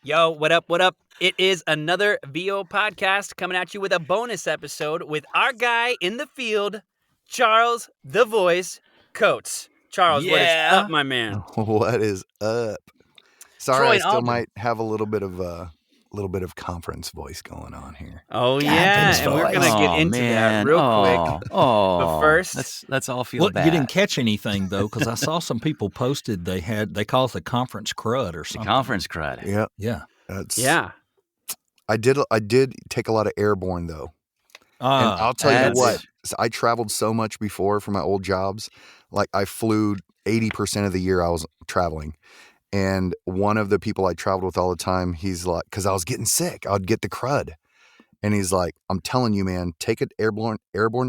Yo, what up, what up? It is another VO podcast coming at you with a bonus episode with our guy in the field, Charles the Voice Coates. Charles, what is up, my man? What is up? Sorry, Troy I and still Alden. might have a little bit of conference voice going on here. Oh, yeah, and we're going to get into that real quick. But first, let's all feel bad. You didn't catch anything, though, because I saw some people posted they call it the conference crud or something. Conference crud. Yeah. Yeah. I did take a lot of airborne, though. And I'll tell you what, I traveled so much before for my old jobs. Like, I flew 80% of the year I was traveling. And one of the people I traveled with all the time, he's like, because I was getting sick, I'd get the crud. And he's like, I'm telling you, man, take an airborne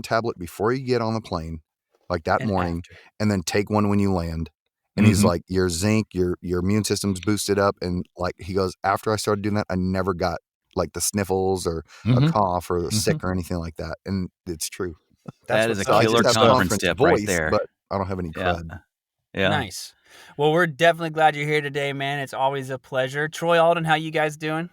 tablet before you get on the plane, like that morning, and then take one when you land. And he's like, your zinc, your immune system's boosted up. And like, he goes, after I started doing that, I never got like the sniffles or a cough or sick or anything like that. And it's true. That is a killer conference tip right there. But I don't have any crud. Yeah. Nice. Well, we're definitely glad you're here today, man. It's always a pleasure. Troy, Alden, how you guys doing?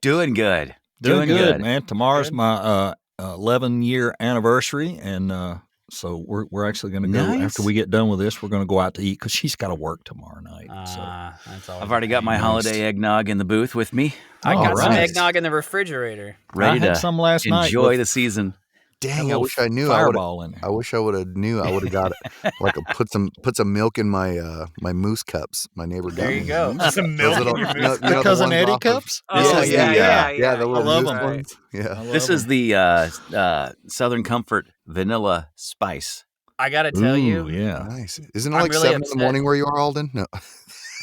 Doing good. Doing good, man. Tomorrow's my 11-year anniversary, and so we're actually going to go after we get done with this. We're going to go out to eat because she's got to work tomorrow night. That's I've already got my holiday eggnog in the booth with me. I got some eggnog in the refrigerator. Ready I had some last night. Enjoy the season. Dang, I wish I knew. Fireball in there. I wish I would have knew. I would have got it. Like put some milk in my my moose cups. My neighbor got There you me. go. Some milk in your moose cups. The Cousin Eddie cups? Oh, yeah. The little love moose them. ones. Yeah. This is the Southern Comfort vanilla spice. I got to tell you. Yeah. Nice. Isn't it I'm like really 7 in upset. the morning where you are, Alden? No.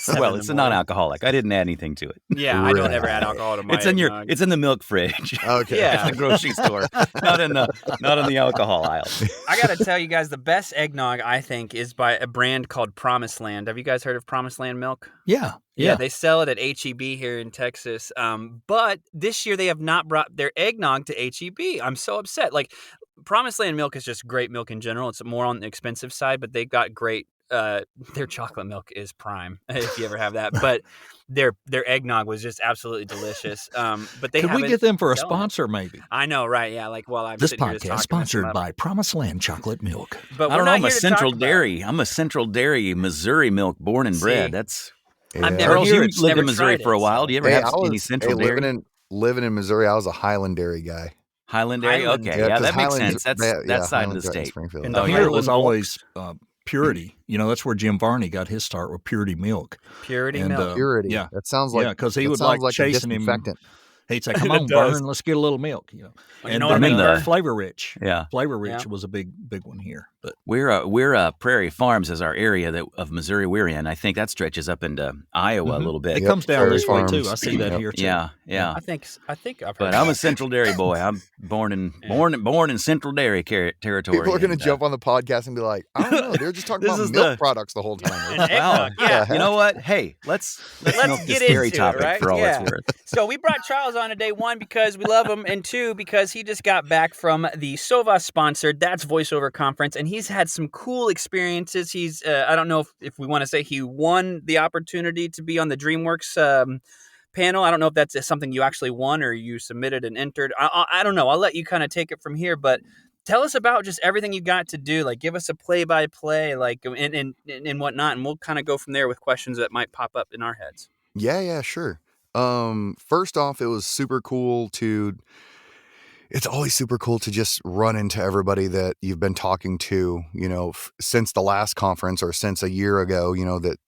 Well, it's a non-alcoholic. I didn't add anything to it. Yeah, I don't ever add alcohol to my It's in eggnog. it's in the milk fridge. Okay. Yeah. At the grocery store, not in the alcohol aisle. I got to tell you guys, the best eggnog, I think, is by a brand called Promised Land. Have you guys heard of Promised Land milk? Yeah. They sell it at H-E-B here in Texas. But this year they have not brought their eggnog to H-E-B. I'm so upset. Like, Promised Land milk is just great milk in general. It's more on the expensive side, but they've got great. Their chocolate milk is prime if you ever have that. But their eggnog was just absolutely delicious. But they Could we get them for a sponsor, maybe? I know, right? Yeah, like while I'm This sitting here just podcast talking sponsored by Promised Land Chocolate Milk. But I don't we're know. not I'm a here to Central talk about- Dairy. I'm a Central Dairy Missouri milk born and bred. That's I've never Charles, heard you it, lived never in Missouri tried for a it, while. so- Do you ever have any Central Dairy? Living in Missouri, I was a Highland Dairy guy. Highland Dairy? Highland. Okay, Yeah, yeah, 'cause that makes Highland's- sense. That's that side of Highland's the right in state. Springfield. And Here it Highland was milk. always Purity. That's where Jim Varney got his start with Purity milk. Purity And, milk. Purity. Yeah. That sounds like because he that would sounds like a chasing him. disinfectant. He'd say, "Come It on, does. Vern, let's get a little milk." You And know what I then mean, the- Vern? Flavor Rich. Yeah. Flavor Rich Yeah. was a big one here. But We're Prairie Farms is our area of Missouri we're in. I think that stretches up into Iowa a little bit. it comes down Prairie this way too. Farms. I see that Yep. here too. Yeah. I think I've heard But I'm a Central Dairy boy. I'm born in Central Dairy territory. People are going to and, jump on the podcast and be like, I don't know. They're just talking This about is milk the- products the whole time. And eggnog, yeah. You know what? Hey, let's milk get this dairy into it, topic right? for all Yeah. it's worth. So we brought Charles on today, one, because we love him, and two, because he just got back from the SOVAS sponsored That's Voiceover Conference, and he's had some cool experiences. He's, I don't know if we want to say he won the opportunity to be on the DreamWorks panel. I don't know if that's something you actually won or you submitted and entered. I don't know. I'll let you kind of take it from here, but tell us about just everything you got to do. Like, give us a play-by-play, like, and whatnot, and we'll kind of go from there with questions that might pop up in our heads. Yeah, sure. First off, it was super cool it's always super cool to just run into everybody that you've been talking to, since the last conference or since a year ago,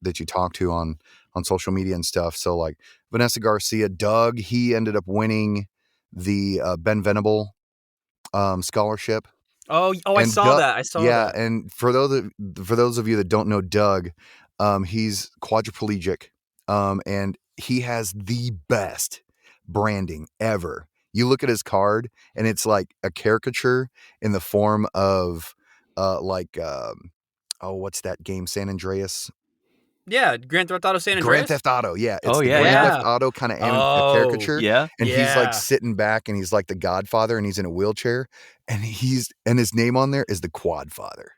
that you talked to on social media and stuff. So like Vanessa Garcia, Doug, he ended up winning the Ben Venable scholarship. Oh, I And saw Doug- that. I saw yeah, that. and for those of you that don't know Doug, he's quadriplegic, and he has the best branding ever. You look at his card, and it's like a caricature in the form of, what's that game? San Andreas. Yeah, Grand Theft Auto San Andreas. Grand Theft Auto, yeah. It's Oh, the yeah, Grand yeah. Theft Auto kind of caricature. Yeah. And he's Yeah. like sitting back and he's like the Godfather and he's in a wheelchair and his name on there is the Quad Father.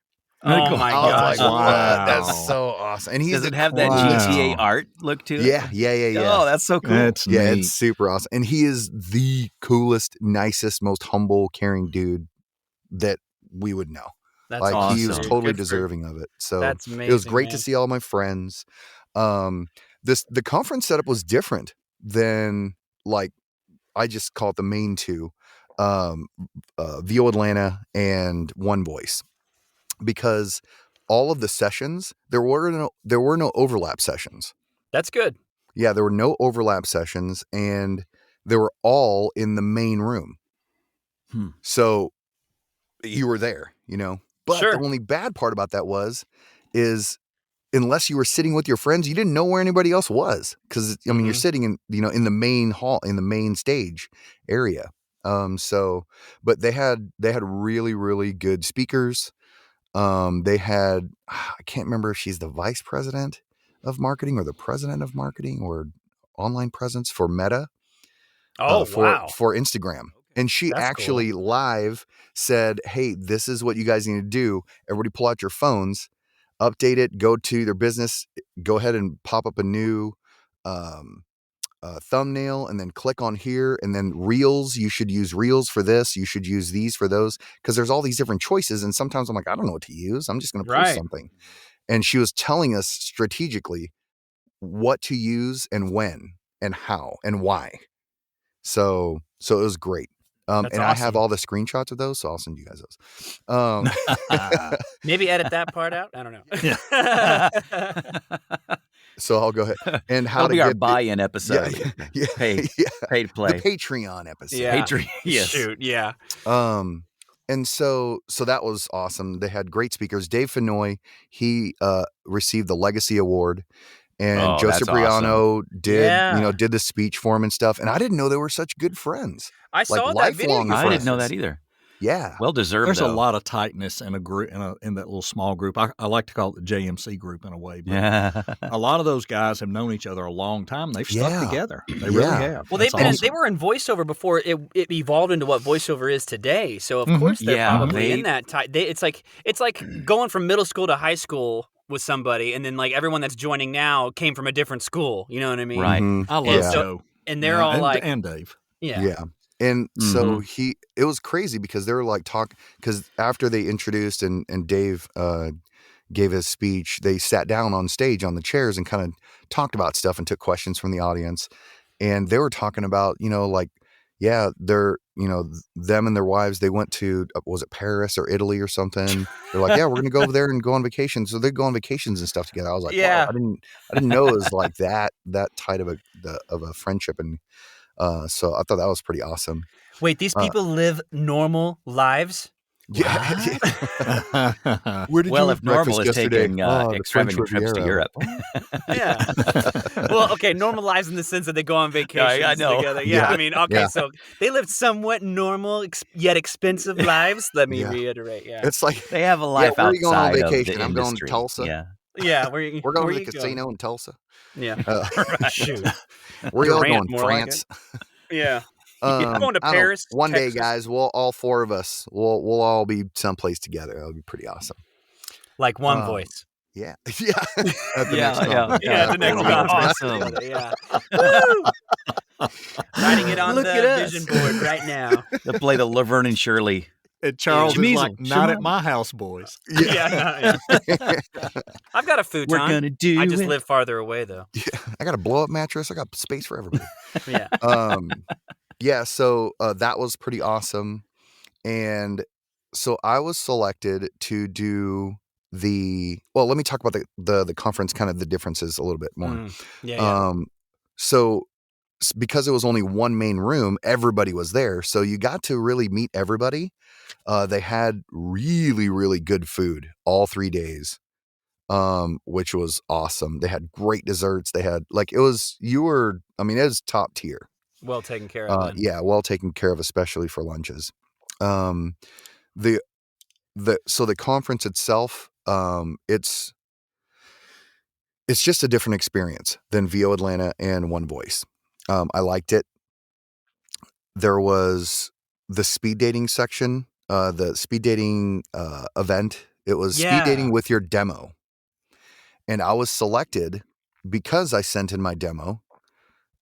Oh my I was gosh! like, what? Wow. That's so awesome. And he's Does it have that Wow. GTA art look to it? Yeah. Oh, that's so cool. That's Yeah, neat. it's super awesome. And he is the coolest, nicest, most humble, caring dude that we would know. That's like awesome, he was dude. totally Good for- deserving of it. So That's amazing. it was great to man. see all my friends. The conference setup was different than like I just call it the main two, VO Atlanta and One Voice, because all of the sessions there were no overlap sessions. That's good. Yeah, there were no overlap sessions, and they were all in the main room. So you were there, But Sure. the only bad part about that is unless you were sitting with your friends, you didn't know where anybody else was. Because you're sitting in in the main hall, in the main stage area. But they had really, really good speakers. They had, I can't remember if she's the vice president of marketing or the president of marketing or online presence for Meta. Oh, wow. For Instagram. And she That's actually live said, hey, this is what you guys need to do. Everybody pull out your phones, update it, go to their business, go ahead and pop up a new thumbnail, and then click on here, and then Reels. You should use Reels for this. You should use these for those, because there's all these different choices. And sometimes I'm like, I don't know what to use. I'm just going to post something. And she was telling us strategically what to use and when and how and why. So it was great. And awesome. I have all the screenshots of those, so I'll send you guys those. Maybe edit that part out. I don't know. So I'll go ahead and how That'll to be get our buy-in episode. Paid play. The Patreon episode. Yeah. Yes. Shoot. Yeah. And so that was awesome. They had great speakers. Dave Fenoy, he received the Legacy Award. And Joe Cipriano did the speech for him and stuff. And I didn't know they were such good friends. I saw that video. I didn't know that either. Yeah. Well deserved. There's a lot of tightness in a group, in that little small group. I like to call it the JMC group in a way. But a lot of those guys have known each other a long time. They've stuck together. They really have. Well, they were in voiceover before it evolved into what voiceover is today. So of course they're probably in that tight. It's like going from middle school to high school with somebody, and then like everyone that's joining now came from a different school. You know what I mean? Right. I love Joe. And they're all like, and Dave. Yeah. And so it was crazy because they were like because after they introduced and Dave gave his speech, they sat down on stage on the chairs and kind of talked about stuff and took questions from the audience. And they were talking about, they're, them and their wives, they went to, was it Paris or Italy or something? They're like, yeah, we're going to go over there and go on vacation. So they go on vacations and stuff together. I was like, wow, I didn't know it was like that tight of a friendship. And so I thought that was pretty awesome. Wait, these people live normal lives? Yeah. If normal is taking extravagant trips to Europe. Yeah. Well, okay, normal lives in the sense that they go on vacations together. Yeah, I mean, okay, so they lived somewhat normal yet expensive lives. Let me reiterate. Yeah, it's like they have a life outside going on vacation? Of the I'm industry. going to Tulsa. Yeah. We're going to the casino in Tulsa. Yeah. Shoot. We're all going to France. Yeah. I'm going to Paris. One day, guys, we'll all four of us, we'll all be someplace together. That'll be pretty awesome. Like One Voice. Yeah. Yeah. The next conference. Awesome. Yeah. Woo! Writing it on the vision board right now. They'll play the Laverne and Shirley. And Charles is like, not at my house, boys. Yeah. I've got a futon. We're gonna do I just live farther away, though. Yeah. I got a blow-up mattress. I got space for everybody. Yeah. Yeah, so that was pretty awesome. And so I was selected to do let me talk about the conference, kind of the differences a little bit more. So because it was only one main room, everybody was there. So you got to really meet everybody. They had really, really good food all 3 days, which was awesome. They had great desserts. They had it was top tier. Well taken care of. Well taken care of, especially for lunches. The conference itself, it's just a different experience than VO Atlanta and One Voice. I liked it. There was the speed dating section, the speed dating event It was speed dating with your demo. And I was selected because I sent in my demo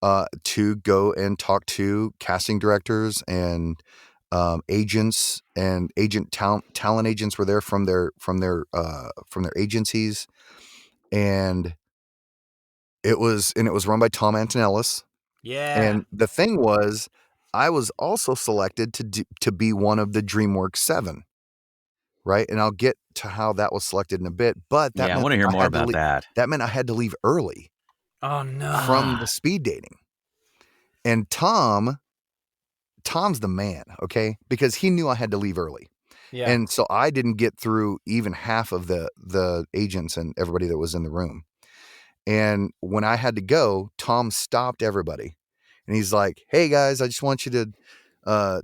to go and talk to casting directors and agents and talent agents were there from their agencies, and it was run by Tom Antonellis. Yeah. And the thing was, I was also selected to be one of the DreamWorks 7. Right. And I'll get to how that was selected in a bit. But that I want to hear more about that. That meant I had to leave early. Oh, no. From the speed dating. And Tom's the man. Okay. Because he knew I had to leave early. Yeah. And so I didn't get through even half of the agents and everybody that was in the room. And when I had to go, Tom stopped everybody. And he's like, hey, guys, I just want you to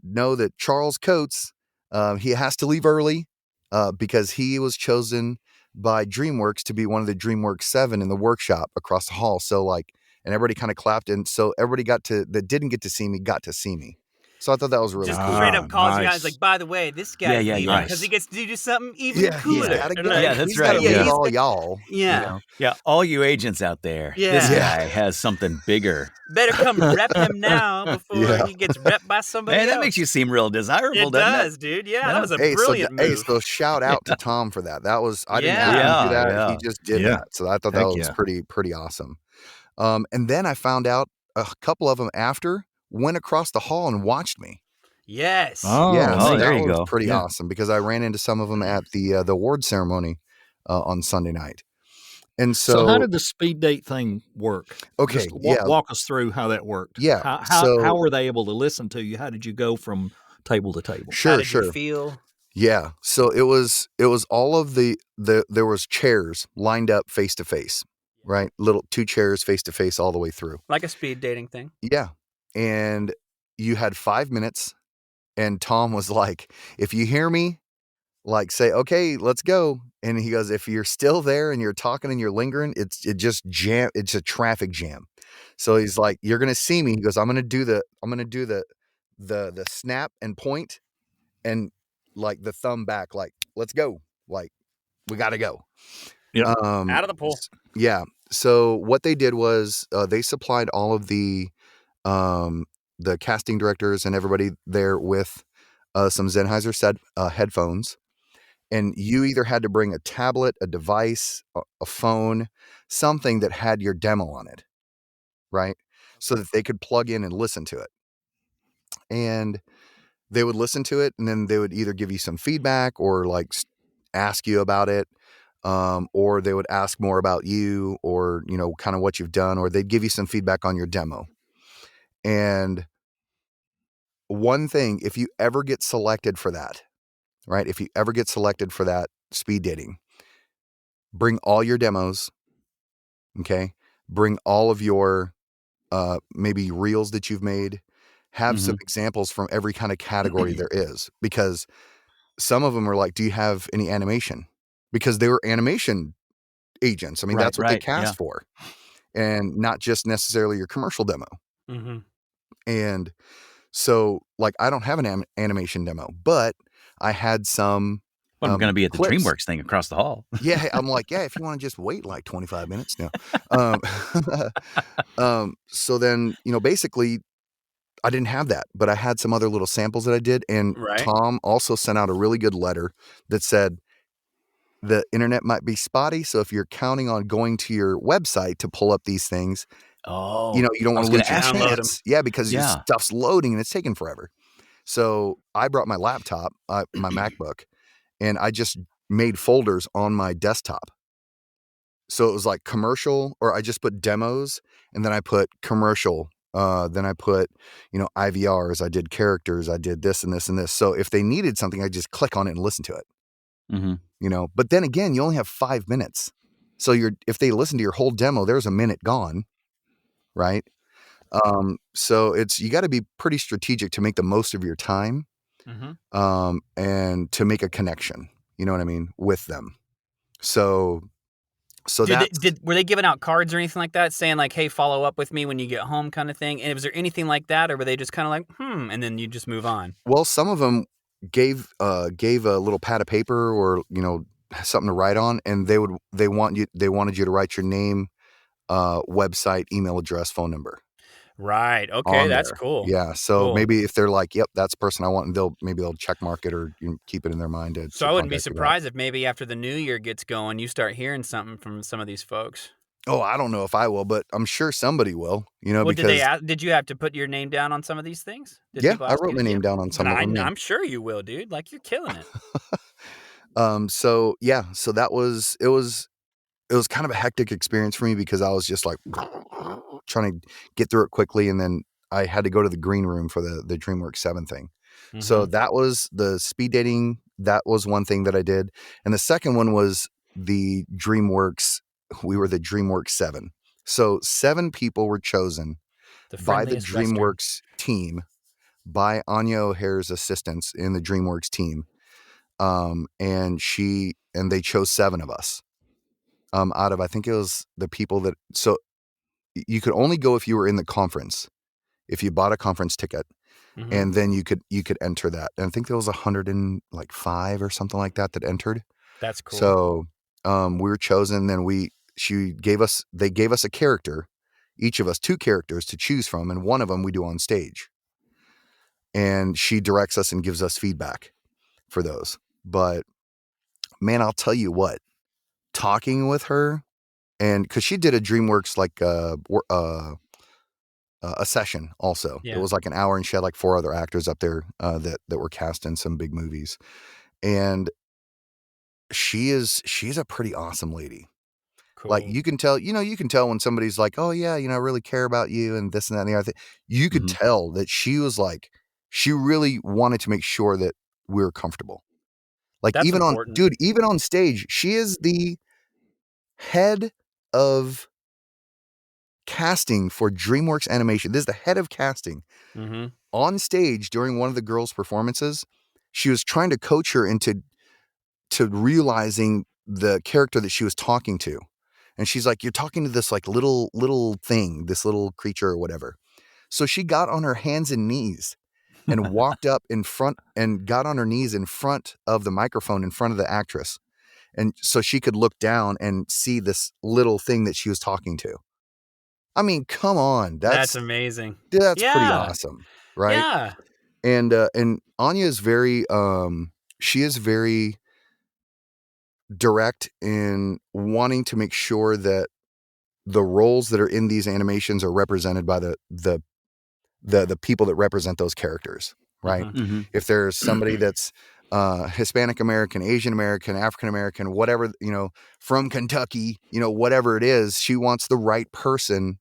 know that Charles Coates, he has to leave early because he was chosen by DreamWorks to be one of the DreamWorks 7 in the workshop across the hall. So and everybody kind of clapped. And so everybody that didn't get to see me got to see me. So I thought that was really just cool. Straight up calls you guys like, by the way, this guy's leaving because he gets to do something even cooler. That's right. Yeah, all y'all. Yeah. You know? Yeah, all you agents out there. Yeah. This guy has something bigger. Better come rep him now before he gets repped by somebody else. That makes you seem real desirable, doesn't it? It does, dude. Yeah, that was a brilliant move. So shout out to Tom for that. That was, I didn't ask him to do that. Yeah. He just did that. So I thought that was pretty awesome. And then I found out a couple of them after went across the hall and watched me. Yes. So there that you was go. Pretty awesome because I ran into some of them at the award ceremony on Sunday night. And so how did the speed date thing work? Okay, walk us through how that worked. Yeah. How were they able to listen to you? How did you go from table to table? Sure. How did you feel? Yeah. So it was all of there was chairs lined up face to face, right? Little 2 chairs face to face all the way through. Like a speed dating thing. Yeah. And you had 5 minutes. And Tom was like, if you hear me, like say, okay, let's go. And he goes, if you're still there and you're talking and you're lingering, it's a traffic jam. So he's like, you're going to see me. He goes, I'm going to do the snap and point and like the thumb back, like, let's go. Like, we got to go. Yeah. Out of the pool. Yeah. So what they did was they supplied all of the casting directors and everybody there with some Sennheiser headphones. And you either had to bring a tablet, a device, a phone, something that had your demo on it, right? So that they could plug in and listen to it. And they would listen to it, and then they would either give you some feedback or like ask you about it, or they would ask more about you or, you know, kind of what you've done, or they'd give you some feedback on your demo. And one thing, if you ever get selected for that, right? If you ever get selected for that speed dating, bring all your demos, okay? Bring all of your maybe reels that you've made. Have some examples from every kind of category there is, because some of them are like, do you have any animation? Because they were animation agents. I mean, that's what they cast for, and not just necessarily your commercial demo. Mm-hmm. And so, like, I don't have an animation demo, but I had some. Well, I'm going to be at the clips. DreamWorks thing across the hall. Yeah, I'm like, yeah, if you want to just wait like 25 minutes now. So then, you know, basically, I didn't have that, but I had some other little samples that I did. And Tom also sent out a really good letter that said the internet might be spotty. So if you're counting on going to your website to pull up these things, you know, you don't want to lose your chance. Yeah, because your stuff's loading and it's taking forever. So I brought my laptop, my MacBook, and I just made folders on my desktop. So it was like commercial, or I just put demos, and then I put commercial. Then I put, you know, IVRs, I did characters, I did this and this and this. So if they needed something, I just click on it and listen to it, you know, but then again, you only have 5 minutes. So if they listen to your whole demo, there's a minute gone. Right. So you got to be pretty strategic to make the most of your time, and to make a connection, you know what I mean, with them. So were they giving out cards or anything like that saying like, hey, follow up with me when you get home kind of thing? And was there anything like that, or were they just kind of like, and then you just move on? Well, some of them gave a little pad of paper, or, you know, something to write on, and they wanted you to write your name, website, email address, phone number. Right. Okay, On that's there. cool. Yeah. So Cool. maybe if they're like, yep, that's the person I want, and they'll check mark it or keep it in their mind So to I wouldn't be contact you about. surprised if maybe after the new year gets going, you start hearing something from some of these folks. Oh, I don't know if I will, but I'm sure somebody will, Well, because did you have to put your name down on some of these things? Did yeah, people I ask you wrote to? my Yeah. name down on Then some of them. Yeah. I'm sure you will, dude. Like, you're killing it. So yeah, so it was kind of a hectic experience for me because I was just like trying to get through it quickly, and then I had to go to the green room for the DreamWorks 7 thing. So that was the speed dating. That was one thing that I did. And the second one was the DreamWorks. We were the DreamWorks 7. So 7 people were chosen The by the friendliest Western. DreamWorks team, by Anya O'Hare's assistants in the DreamWorks team. And they chose 7 of us. Out of, I think it was the people that, so you could only go if you were in the conference, if you bought a conference ticket. Mhm. And then you could enter that. And I think there was 105 or something like that entered. That's cool. So we were chosen. Then they gave us a character, each of us 2 characters to choose from, and one of them we do on stage. And she directs us and gives us feedback for those. But man, I'll tell you what, talking with her, and because she did a DreamWorks like a session also. Yeah. It was like an hour, and she had like 4 other actors up there that were cast in some big movies. And she's a pretty awesome lady. Cool. Like you can tell when somebody's like, oh yeah, I really care about you and this and that and the other thing. You could tell that she was like, she really wanted to make sure that we were comfortable. Like That's even important. even on stage, she is the head of casting for DreamWorks Animation. This is the head of casting. Mm-hmm. On stage during one of the girls' performances, she was trying to coach her into realizing the character that she was talking to. And she's like, you're talking to this like little thing, this little creature or whatever. So she got on her hands and knees and walked up in front and got on her knees in front of the microphone in front of the actress. And so she could look down and see this little thing that she was talking to. I mean, come on. That's amazing. That's Yeah. pretty awesome. Right. Yeah. And Anya is very, she is very direct in wanting to make sure that the roles that are in these animations are represented by the people that represent those characters, right? Mm-hmm. If there's somebody that's Hispanic American, Asian American, African American, whatever, from Kentucky, whatever it is, she wants the right person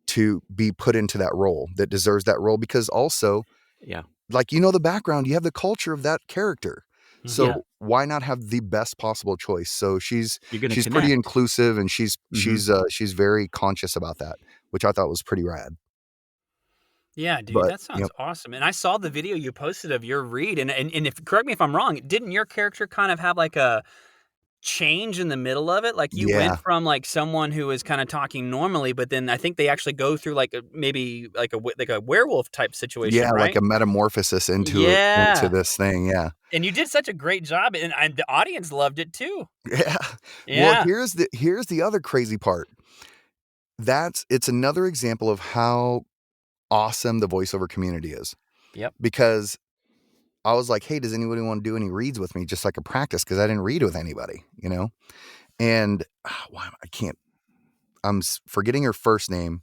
to be put into that role that deserves that role, because also, yeah, like, the background, you have the culture of that character. So why not have the best possible choice? So she's pretty inclusive, and she's very conscious about that, which I thought was pretty rad. Yeah, dude, that sounds awesome. And I saw the video you posted of your read, and if, correct me if I'm wrong, didn't your character kind of have like a change in the middle of it? Like you went from like someone who was kind of talking normally, but then I think they actually go through like maybe like a werewolf type situation. Yeah, right? like a metamorphosis into this thing. Yeah. And you did such a great job, and the audience loved it too. Yeah. Well, here's the other crazy part. It's another example of how awesome the voiceover community is. Yep. Because I was like, hey, does anybody want to do any reads with me, just like a practice? Because I didn't read with anybody, And I'm forgetting her first name.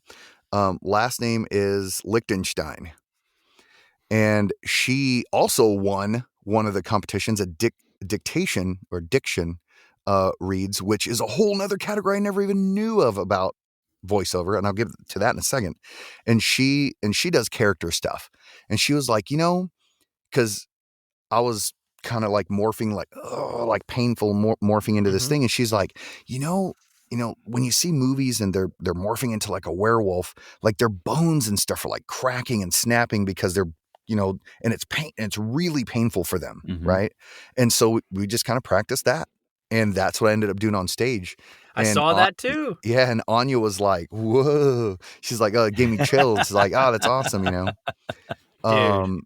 Last name is Lichtenstein. And she also won one of the competitions at diction reads, which is a whole nother category I never even knew of about voiceover. And I'll get to that in a second. And she does character stuff. And she was like, because I was kind of like morphing, like painful morphing into this thing. And she's like, when you see movies and they're morphing into like a werewolf, like their bones and stuff are like cracking and snapping because they're, and it's pain, and it's really painful for them. Right. And so we just kind of practiced that. And that's what I ended up doing on stage. I saw that too. Yeah. And Anya was like, whoa. She's like, oh, it gave me chills. She's like, oh, that's awesome. Dude,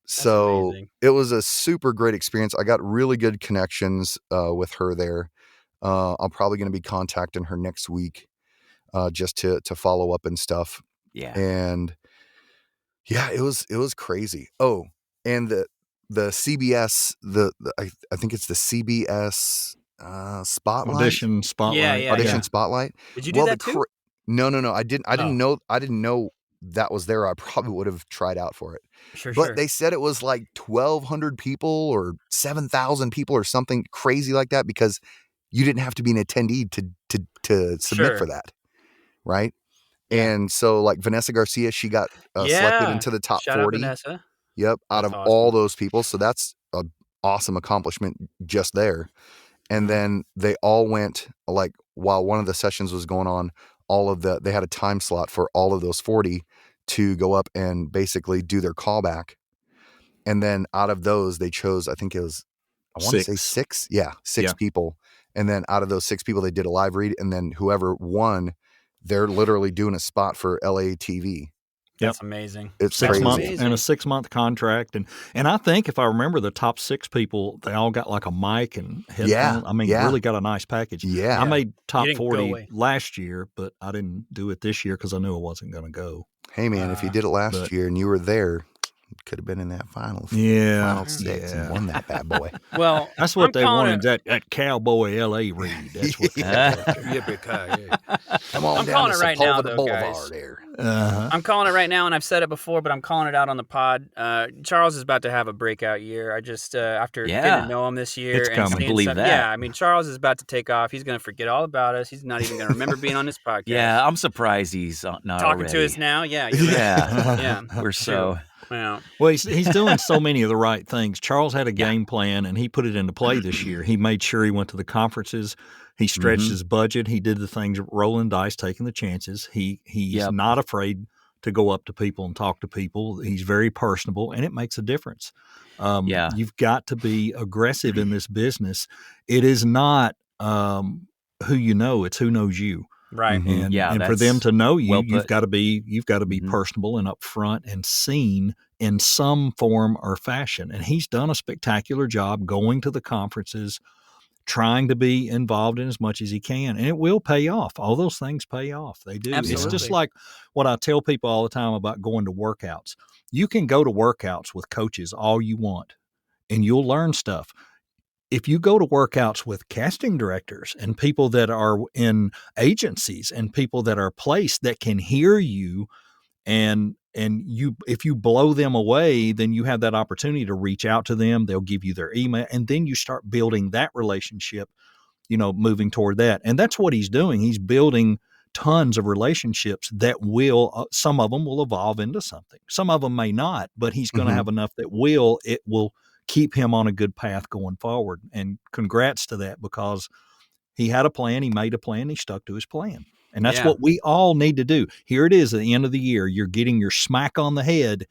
so amazing. It was a super great experience. I got really good connections with her there. I'm probably going to be contacting her next week, just to follow up and stuff. Yeah. And yeah, it was crazy. Oh, and the CBS, I think it's the CBS Spotlight. Audition Spotlight. Audition Spotlight. Did you do that too? No. I didn't know that was there. I probably would have tried out for it. Sure. They said it was like 1,200 people or 7,000 people or something crazy like that, because you didn't have to be an attendee to submit for that, right? Yeah. And so like Vanessa Garcia, she got selected into the top 40. Out Vanessa. Yep, out of all those people. So that's an awesome accomplishment just there. And then they all went, like, while one of the sessions was going on, they had a time slot for all of those 40 to go up and basically do their callback. And then out of those, they chose, I think it was, I want to say 6. Yeah, 6 people. And then out of those 6 people, they did a live read. And then whoever won, they're literally doing a spot for LA TV. That's amazing. It's 6 months and a 6-month contract. And I think if I remember, the top 6 people, they all got like a mic and headphones. Yeah. I mean, really got a nice package. Yeah. I made top 40 last year, but I didn't do it this year because I knew I wasn't going to go. Hey, man, if you did it last year and you were there, could have been in that final 6 and won that bad boy. Well, that's what they wanted, that cowboy LA read. That's what they Come on I'm down calling to it right now, Sepulveda though, Boulevard guys. there. I'm calling it right now, and I've said it before, but I'm calling it out on the pod. Charles is about to have a breakout year. I just, after getting to know him this year. It's coming. I believe that. Yeah, I mean, Charles is about to take off. He's going to forget all about us. He's not even going to remember being on this podcast. Yeah, I'm surprised he's not talking already. to us now. Yeah. Yeah. We're so... Yeah. Well, he's doing so many of the right things. Charles had a game plan, and he put it into play this year. He made sure he went to the conferences. He stretched his budget. He did the things, rolling dice, taking the chances. He's not afraid to go up to people and talk to people. He's very personable, and it makes a difference. You've got to be aggressive in this business. It is not who you know; it's who knows you. Right. And for them to know you, you've got to be personable and upfront and seen in some form or fashion. And he's done a spectacular job going to the conferences, trying to be involved in as much as he can. And it will pay off. All those things pay off. They do. Absolutely. It's just like what I tell people all the time about going to workouts. You can go to workouts with coaches all you want, and you'll learn stuff. If you go to workouts with casting directors and people that are in agencies and people that are placed that can hear you, and you, if you blow them away, then you have that opportunity to reach out to them. They'll give you their email, and then you start building that relationship, moving toward that. And that's what he's doing. He's building tons of relationships that will, some of them will evolve into something. Some of them may not, but he's going to have enough that it will keep him on a good path going forward. And congrats to that, because he had a plan, he made a plan, he stuck to his plan. And that's what we all need to do. Here it is at the end of the year. You're getting your smack on the head.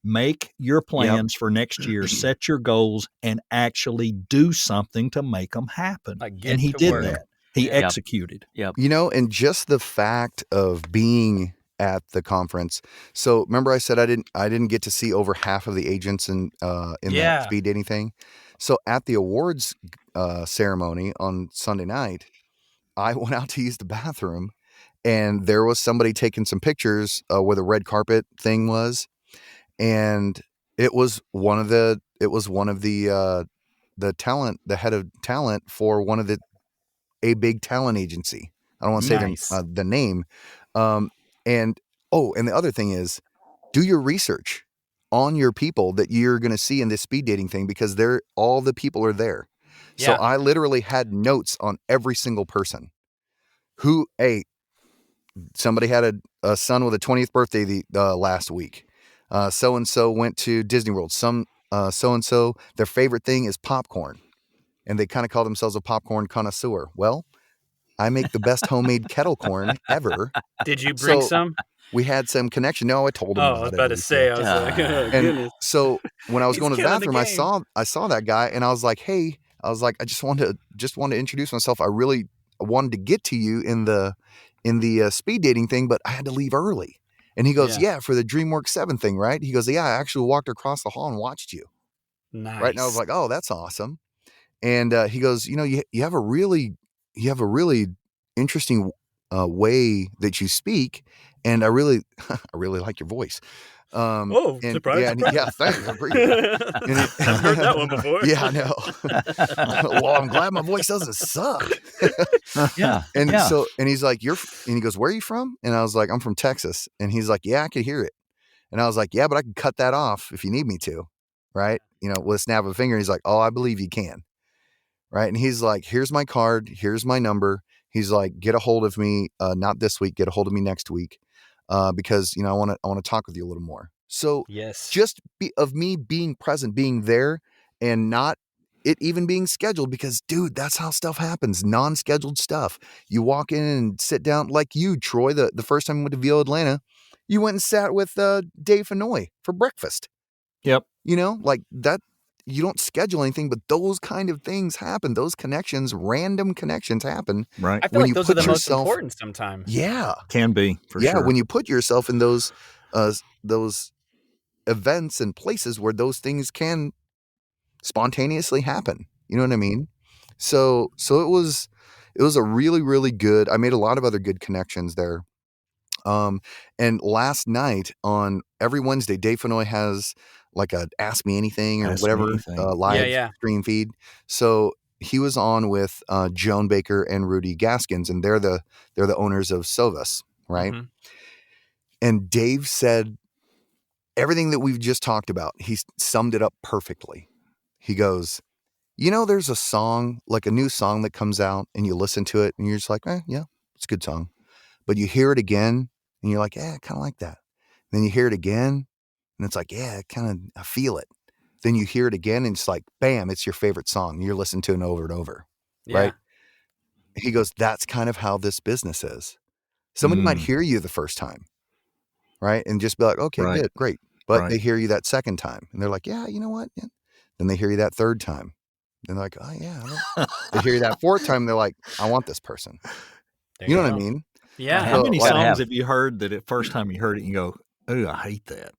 Make your plans for next year, set your goals, and actually do something to make them happen. And he did that. He executed. Yep. And just the fact of being at the conference. So remember I said I didn't get to see over half of the agents in that speed dating thing. So at the awards ceremony on Sunday night, I went out to use the bathroom, and there was somebody taking some pictures where the red carpet thing was, and it was one of the head of talent for a big talent agency. I don't want to say the name. And the other thing is, do your research on your people that you're going to see in this speed dating thing, because all the people are there. So I literally had notes on every single person. Somebody had a son with a 20th birthday last week. So-and-so went to Disney World. So-and-so, their favorite thing is popcorn. And they kind of call themselves a popcorn connoisseur. Well, I make the best homemade kettle corn ever. Did you bring some? We had some connection. No, I told him. I was about to say. I was like, oh, goodness. So when I was going to the bathroom, I saw that guy, and I was like, hey, I just wanted to introduce myself. I really wanted to get to you in the speed dating thing, but I had to leave early. And he goes, for the DreamWorks 7 thing, right? He goes, I actually walked across the hall and watched you. Nice. Right. And I was like, oh, that's awesome. And he goes, you have a really you have a really interesting way that you speak, and I really like your voice. Surprise! Yeah, thanks. I appreciate it. And I've heard that one before. Yeah, I know. Well, I'm glad my voice doesn't suck. Yeah. And yeah. so, and he's like, and he goes, where are you from? And I was like, I'm from Texas. And he's like, yeah, I could hear it. And I was like, yeah, but I can cut that off if you need me to. Right. With a snap of a finger. He's like, oh, I believe you can. Right. And he's like, here's my card. Here's my number. He's like, get a hold of me. Not this week. Get a hold of me next week. Because, I want to talk with you a little more. So yes, just of me being present, being there, and not it even being scheduled, because dude, that's how stuff happens. Non-scheduled stuff. You walk in and sit down, like you, Troy, the first time we went to VO Atlanta, you went and sat with Dave Fenoy for breakfast. Yep. Like that. You don't schedule anything, but those kind of things happen. Those connections, random connections happen. Right. I feel like those are the most important sometimes. Yeah. Can be, for sure. Yeah, when you put yourself in those events and places where those things can spontaneously happen. You know what I mean? So it was a really, really good. I made a lot of other good connections there. And last night on every Wednesday, Dave Fenoy has like a Ask Me Anything or whatever live stream feed. So he was on with Joan Baker and Rudy Gaskins, and they're the owners of SOVAS, right? Mm-hmm. And Dave said everything that we've just talked about. He summed it up perfectly. He goes, there's a song, like a new song that comes out, and you listen to it and you're just like, yeah, it's a good song. But you hear it again and you're like, I kind of like that. Then you hear it again and it's like, yeah, I feel it. Then you hear it again and it's like, bam, it's your favorite song. You're listening to it over and over. Yeah. Right. He goes, that's kind of how this business is. Somebody might hear you the first time. Right. And just be like, okay, good, great. But they hear you that second time and they're like, yeah, you know what? Yeah. Then they hear you that third time. And they're like, oh yeah. They hear you that fourth time. They're like, I want this person. You know what I mean? Yeah. How many songs have you heard that at first time you heard it, you go, oh, I hate that.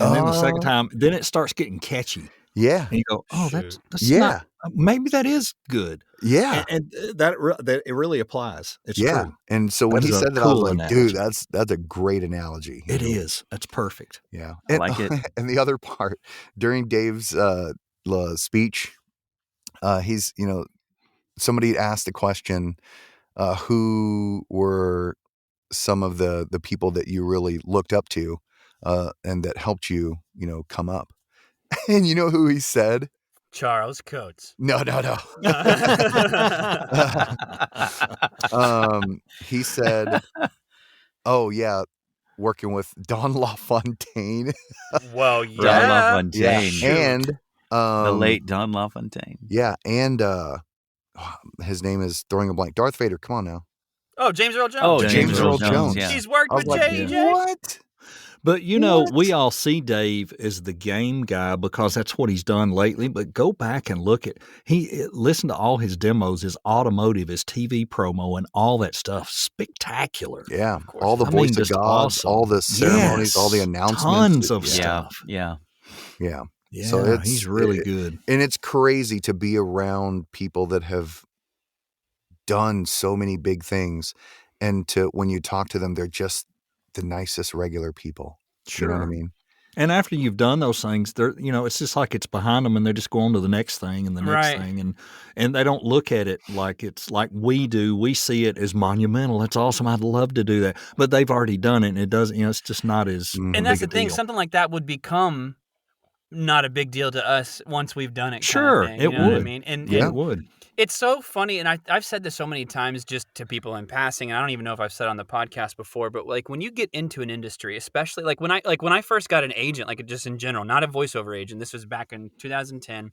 And then the second time, then it starts getting catchy. Yeah. And you go, oh, that's not, maybe that is good. Yeah. And that it really applies. It's true. And so when he said that, I was like, dude, that's a great analogy. It is. That's perfect. Yeah. I like it. And the other part, during Dave's speech, he's, somebody asked the question, who were some of the people that you really looked up to and that helped you, come up? And you know who he said? Charles Coates. No. He said, oh yeah, working with Don LaFontaine. Well, yeah. Don LaFontaine. Yeah. And the late Don LaFontaine. Yeah, and his name is throwing a blank. Darth Vader, come on now. Oh, James Earl Jones. Oh, James Earl Jones. Yeah. He's worked with JJ. What? But, we all see Dave as the game guy because that's what he's done lately. But go back and listen to all his demos, his automotive, his TV promo, and all that stuff. Spectacular. Yeah. All the voice of God, awesome. All the ceremonies, all the announcements. Tons of stuff. Yeah. Yeah, so he's really good. And it's crazy to be around people that have done so many big things. And when you talk to them, they're just the nicest regular people. Sure. You know what I mean? And after you've done those things, they're it's just like it's behind them and they're just going to the next thing and the next thing. And they don't look at it like it's like we do. We see it as monumental. That's awesome. I'd love to do that. But they've already done it and it doesn't, it's just not as And that's the thing, something like that would become not a big deal to us once we've done it. Sure, kind of thing, it would. What I mean? And it would. It's so funny, and I've said this so many times just to people in passing, and I don't even know if I've said it on the podcast before, but like when you get into an industry, especially like when I first got an agent, like just in general, not a voiceover agent, this was back in 2010,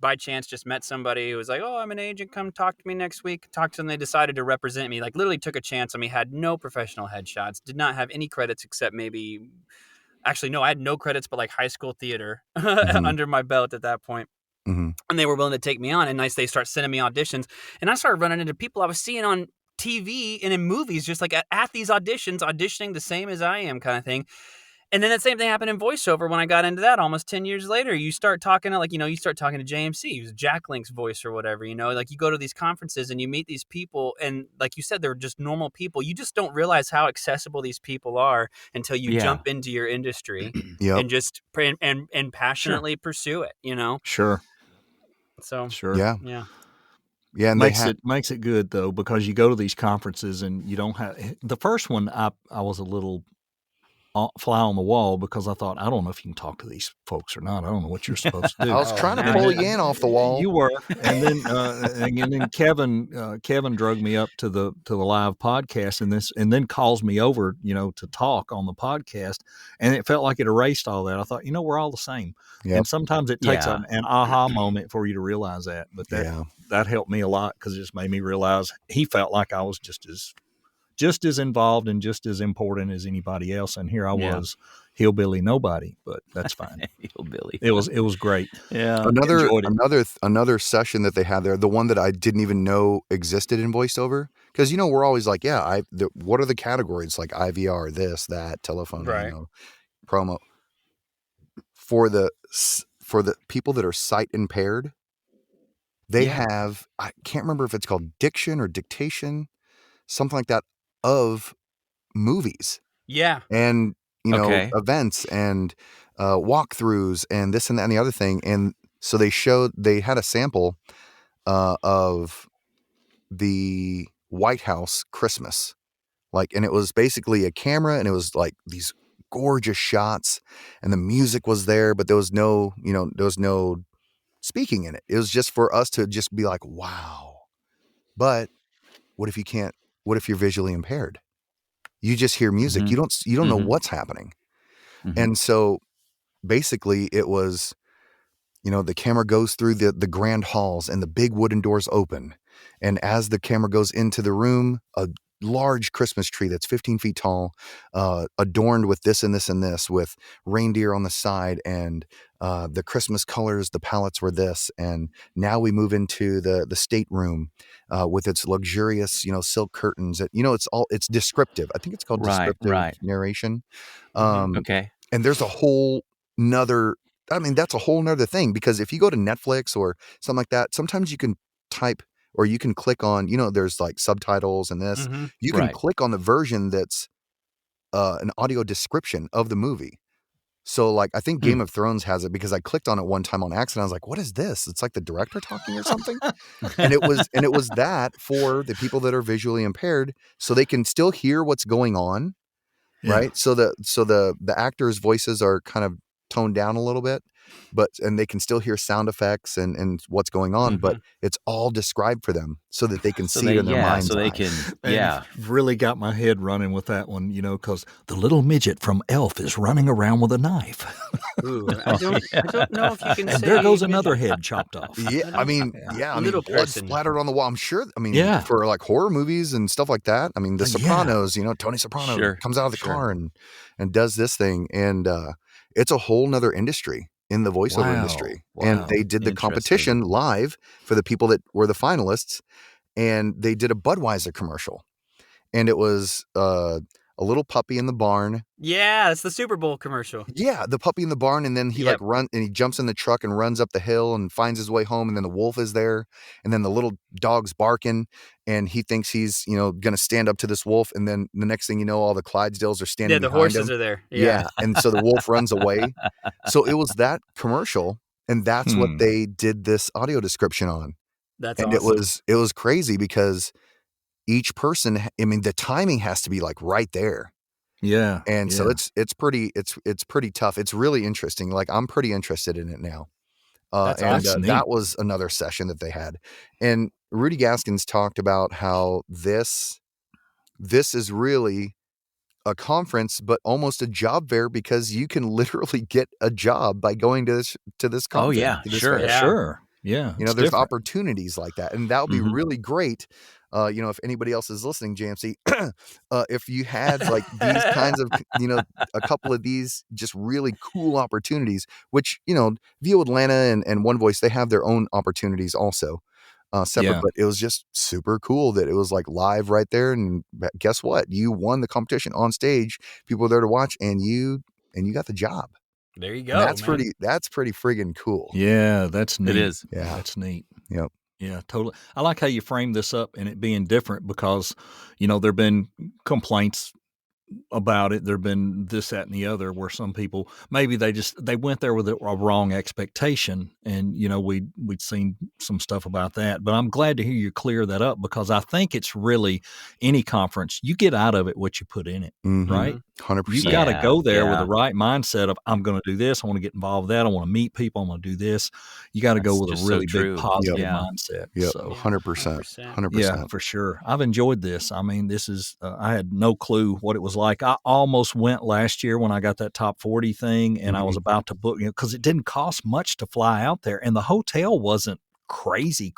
by chance just met somebody who was like, oh, I'm an agent, come talk to me next week. Talked to them, they decided to represent me, like literally took a chance on me, had no professional headshots, did not have any credits except maybe, actually no, I had no credits but like high school theater under my belt at that point. Mm-hmm. And they were willing to take me on, and they start sending me auditions. And I started running into people I was seeing on TV and in movies, just like at these auditions, auditioning the same as I am kind of thing. And then the same thing happened in voiceover when I got into that almost 10 years later. You start talking to you start talking to JMC, who's Jack Link's voice or whatever, like you go to these conferences and you meet these people and like you said, they're just normal people. You just don't realize how accessible these people are until you jump into your industry Yep. and just and passionately pursue it, Sure. So, Sure. Yeah. yeah. Yeah. And makes it good though, because you go to these conferences and you don't have the first one. I was a little fly on the wall because I thought, I don't know if you can talk to these folks or not. I don't know what you're supposed to do. I was trying to pull you in off the wall. You were, and then Kevin drug me up to the live podcast, and then calls me over, to talk on the podcast, and it felt like it erased all that. I thought, we're all the same, and sometimes it takes an aha moment for you to realize that. But that helped me a lot because it just made me realize he felt like I was just as involved and just as important as anybody else. And here I was, hillbilly nobody, but that's fine. Hillbilly. It was great. Yeah. Another session that they had there, the one that I didn't even know existed in voiceover. Cause we're always like, what are the categories? Like IVR, this, that, telephone, right. Promo for the people that are sight impaired. They have, I can't remember if it's called diction or dictation, something like that, of movies. Yeah. And, events and walkthroughs and this and that and the other thing. And so they had a sample of the White House Christmas. And it was basically a camera and it was like these gorgeous shots and the music was there, but there was no speaking in it. It was just for us to just be like, wow. But what if you're visually impaired? You just hear music. Mm-hmm. You don't know what's happening. Mm-hmm. And so basically it was, the camera goes through the grand halls and the big wooden doors open. And as the camera goes into the room, a large Christmas tree that's 15 feet tall, adorned with this and this and this, with reindeer on the side, and the Christmas colors, the palettes were this. And now we move into the stateroom with its luxurious, silk curtains. It's descriptive. I think it's called descriptive narration. Okay. And there's a whole nother, that's a whole nother thing, because if you go to Netflix or something like that, sometimes you can type or you can click on, there's like subtitles and this. Mm-hmm. You can click on the version that's an audio description of the movie. So I think Game of Thrones has it, because I clicked on it one time on accident. I was like, what is this? It's like the director talking or something. and it was that for the people that are visually impaired, so they can still hear what's going on. Yeah. Right. So the actors' voices are kind of toned down a little bit, and they can still hear sound effects and what's going on, but it's all described for them so that they can see it in their mind's so they eye. can, really got my head running with that one, because the little midget from Elf is running around with a knife. Ooh, I don't know if you can and say there goes another head chopped off. Blood splattered on the wall. I'm sure. For like horror movies and stuff like that. The Sopranos, Tony Soprano comes out of the car and does this thing. And it's a whole nother industry in the voiceover industry. And they did the competition live for the people that were the finalists. And they did a Budweiser commercial. And it was a little puppy in the barn. Yeah, it's the Super Bowl commercial. Yeah, the puppy in the barn, and then he he jumps in the truck and runs up the hill and finds his way home, and then the wolf is there, and then the little dog's barking, and he thinks he's gonna stand up to this wolf, and then the next thing you know, all the Clydesdales are standing behind him. Yeah, the horses are there. Yeah, and so the wolf runs away. So it was that commercial, and that's what they did this audio description on. That's awesome. It was crazy because each person, the timing has to be like right there. Yeah. And so it's pretty tough. It's really interesting. I'm pretty interested in it now. That was another session that they had. And Rudy Gaskins talked about how this is really a conference, but almost a job fair, because you can literally get a job by going to this conference. Oh yeah, sure. Yeah. There's opportunities like that. And that would be really great. If anybody else is listening, JMC, if you had these kinds of, a couple of these just really cool opportunities, which, VO Atlanta and One Voice, they have their own opportunities also separate, but it was just super cool that it was live right there. And guess what? You won the competition on stage. People were there to watch, and you and you got the job. There you go. And that's man. that's pretty friggin' cool. Yeah, that's neat. It is. Yeah. That's neat. Yep. Yeah, totally. I like how you frame this up and it being different because, there've been complaints about it. There've been this, that, and the other where some people, maybe they went there with a wrong expectation. And, we'd seen some stuff about that, but I'm glad to hear you clear that up because I think it's really any conference, you get out of it what you put in it, right? 100%. You got to go there with Yeah. the right mindset of, I'm going to do this. I want to get involved with that. I want to meet people. I want to do this. You got to go That's with a just so really true. big positive Yeah. mindset. Yep. So 100%. 100%. yeah, for sure. I've enjoyed this. I mean, this is, I had no clue what it was like. I almost went last year when I got that top 40 thing and I was about to book, because it didn't cost much to fly out there and the hotel wasn't crazy.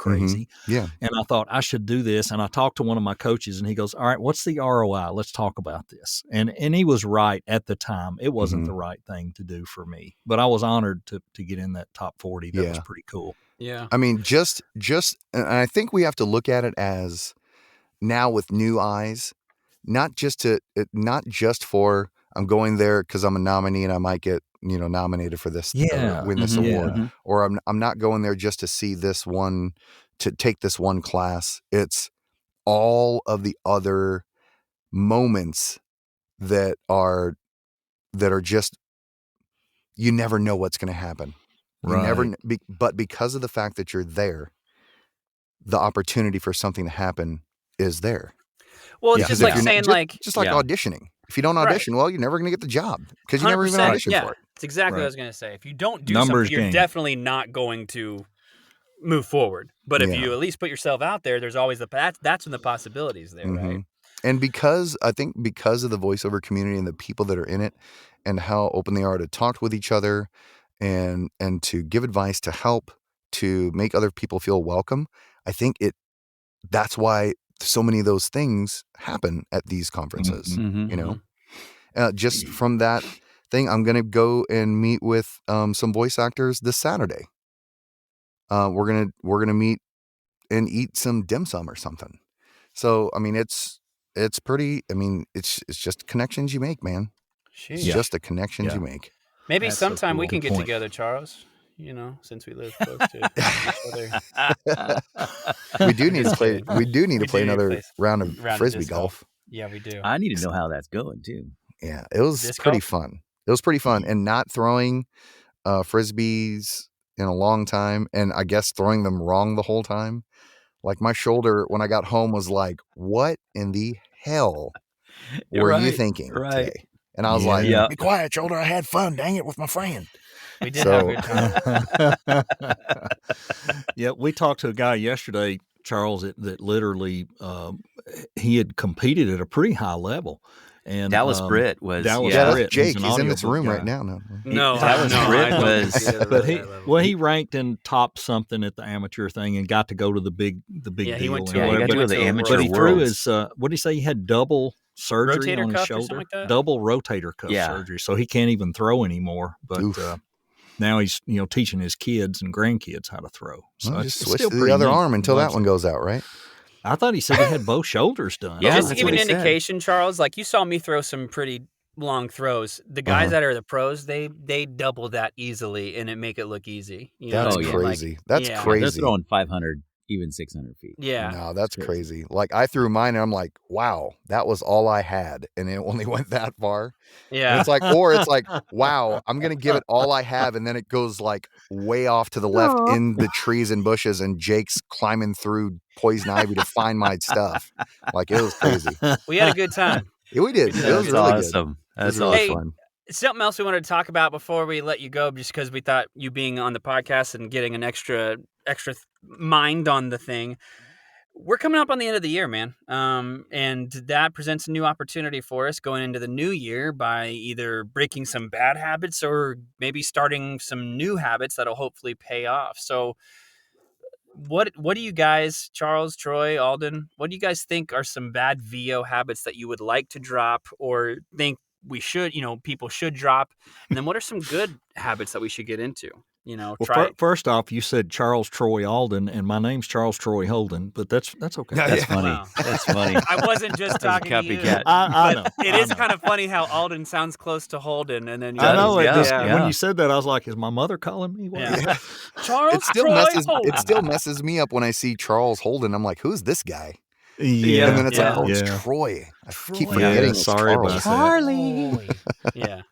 Yeah. And I thought I should do this. And I talked to one of my coaches and he goes, all right, what's the ROI? Let's talk about this. And he was right at the time. It wasn't the right thing to do for me, but I was honored to get in that top 40. That was pretty cool. Yeah. I mean, just, and I think we have to look at it as now with new eyes, not just for, I'm going there because I'm a nominee and I might get, nominated for this, or win this award, or I'm not going there just to see this one, to take this one class. It's all of the other moments that are just, you never know what's going to happen. You never, but because of the fact that you're there, the opportunity for something to happen is there. Well, it's just like saying, just like auditioning. If you don't audition, well, you're never going to get the job because you never even auditioned for it. It's exactly what I was going to say. If you don't do something, you're definitely not going to move forward. But if you at least put yourself out there, there's always that's when the possibilities there, right? And I think because of the voiceover community and the people that are in it and how open they are to talk with each other and to give advice, to help, to make other people feel welcome, I think that's why so many of those things happen at these conferences, just from that thing. I'm going to go and meet with some voice actors this Saturday. We're going to meet and eat some dim sum or something. So, I mean, it's pretty, I mean, it's just connections you make, man. It's just the connections you make. Maybe sometime we can get together, Charles. Since we live close to each other. We do need to play. We do need to play another round of frisbee golf. Yeah, we do. I need to know how that's going too. Yeah, it was pretty fun. It was pretty fun, and not throwing frisbees in a long time, and I guess throwing them wrong the whole time. Like my shoulder when I got home was like, "What in the hell were you thinking today?" And I was like, "Be quiet, shoulder. I had fun. Dang it, with my friend." We did have a good time. Yeah, we talked to a guy yesterday, Charles, that literally he had competed at a pretty high level. And Dallas Britt was Britt. Jake, he's in this room right now. Dallas Britt was he ranked in top something at the amateur thing and got to go to the big deal. He got to go to the amateur but he threw his what did he say? He had double surgery rotator on his shoulder, like that? double rotator cuff surgery, so he can't even throw anymore. But now he's teaching his kids and grandkids how to throw. So well, just switch to the other arm until that one goes out, right? I thought he said he had both shoulders done. Yeah, just to give you an indication, Charles, like you saw me throw some pretty long throws. The guys that are the pros, they double that easily and it make it look easy. That's crazy. That's crazy. They're throwing 500, even 600 feet. Yeah. No, that's crazy. Like I threw mine and I'm like, wow, that was all I had. And it only went that far. Yeah. And it's like, wow, I'm going to give it all I have. And then it goes like way off to the left in the trees and bushes. And Jake's climbing through poison ivy to find my stuff. Like it was crazy. We had a good time. Yeah, we did. It was really awesome. Good. That's really fun. Something else we wanted to talk about before we let you go, just because we thought you being on the podcast and getting an extra mind on the thing. We're coming up on the end of the year, man. And that presents a new opportunity for us going into the new year by either breaking some bad habits or maybe starting some new habits that'll hopefully pay off. So what do you guys, Charles, Troy, Alden, what do you guys think are some bad VO habits that you would like to drop or think we should, people should drop? And then what are some good habits that we should get into? Well, first off, you said Charles Troy Alden, and my name's Charles Troy Holden, but that's okay. That's funny. Wow. That's funny. I wasn't just talking to you. copycat. I know. It is kind of funny how Alden sounds close to Holden, and then you I know. Yeah. When you said that, I was like, "Is my mother calling me?" What is that? Charles It still Troy messes. Holden. It still messes me up when I see Charles Holden. I'm like, who's this guy? Yeah, And then it's like, oh, yeah. it's Troy. I keep Yeah, forgetting it's sorry Charles. about Charlie. Yeah.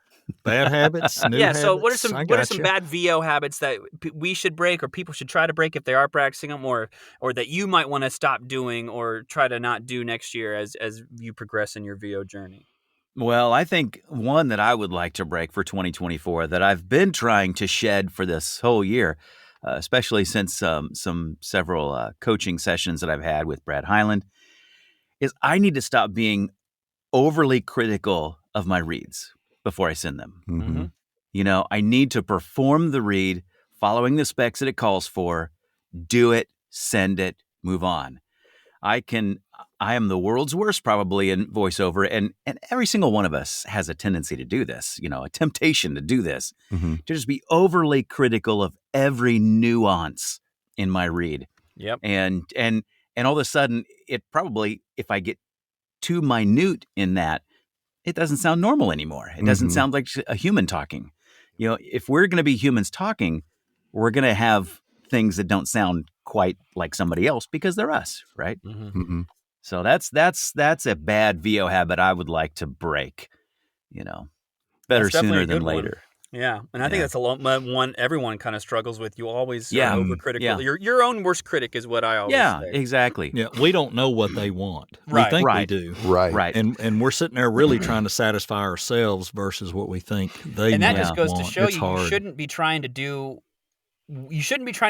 Bad habits. New Yeah. So what are habits. some bad VO habits that we should break, or people should try to break if they are practicing them, or that you might want to stop doing or try to not do next year as you progress in your VO journey? Well, I think one that I would like to break for 2024 that I've been trying to shed for this whole year, especially since several coaching sessions that I've had with Brad Highland, is I need to stop being overly critical of my reads before I send them. Mm-hmm. I need to perform the read, following the specs that it calls for, do it, send it, move on. I am the world's worst probably in voiceover, and every single one of us has a tendency to do this, a temptation to do this, Mm-hmm. to just be overly critical of every nuance in my read. Yep. And all of a sudden, it probably, if I get too minute in that, it doesn't sound normal anymore. It doesn't Mhm. sound like a human talking. If we're going to be humans talking, we're going to have things that don't sound quite like somebody else because they're us, right? Mm-hmm. So that's a bad VO habit I would like to break. Better That's definitely sooner a than good one. later. Yeah, and I think that's one everyone kind of struggles with. You always Yeah. are overcritical. Yeah. Your own worst critic is what I always Yeah, say. exactly. Yeah, we don't know what they want. Right, We think we right. do. Right. Right. And we're sitting there really trying to satisfy ourselves versus what we think they And that might just goes to want. show It's you hard. shouldn't be trying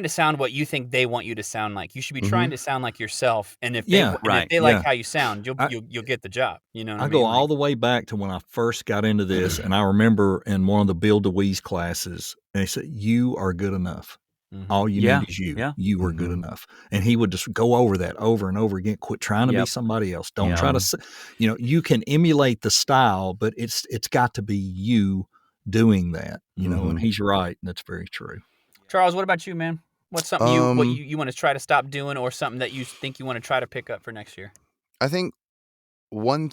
to sound what you think they want you to sound like. You should be trying to sound like yourself. And if Yeah, right, they like yeah. how you sound, I- you'll get the job. You know what I I mean? go all the way back to when I first got into this, and I remember in one of the Bill DeWeese classes, and he said, "You are good enough. Mhm. All you Yeah, need is you. yeah. You are good Mhm. enough." And he would just go over that over and over again. Quit trying to be Yep. somebody else. Don't Yeah. try to. You can emulate the style, but it's got to be you doing that. And he's right. And that's very true. Charles, what about you, man? What's something you want to try to stop doing, or something that you think you want to try to pick up for next year? I think one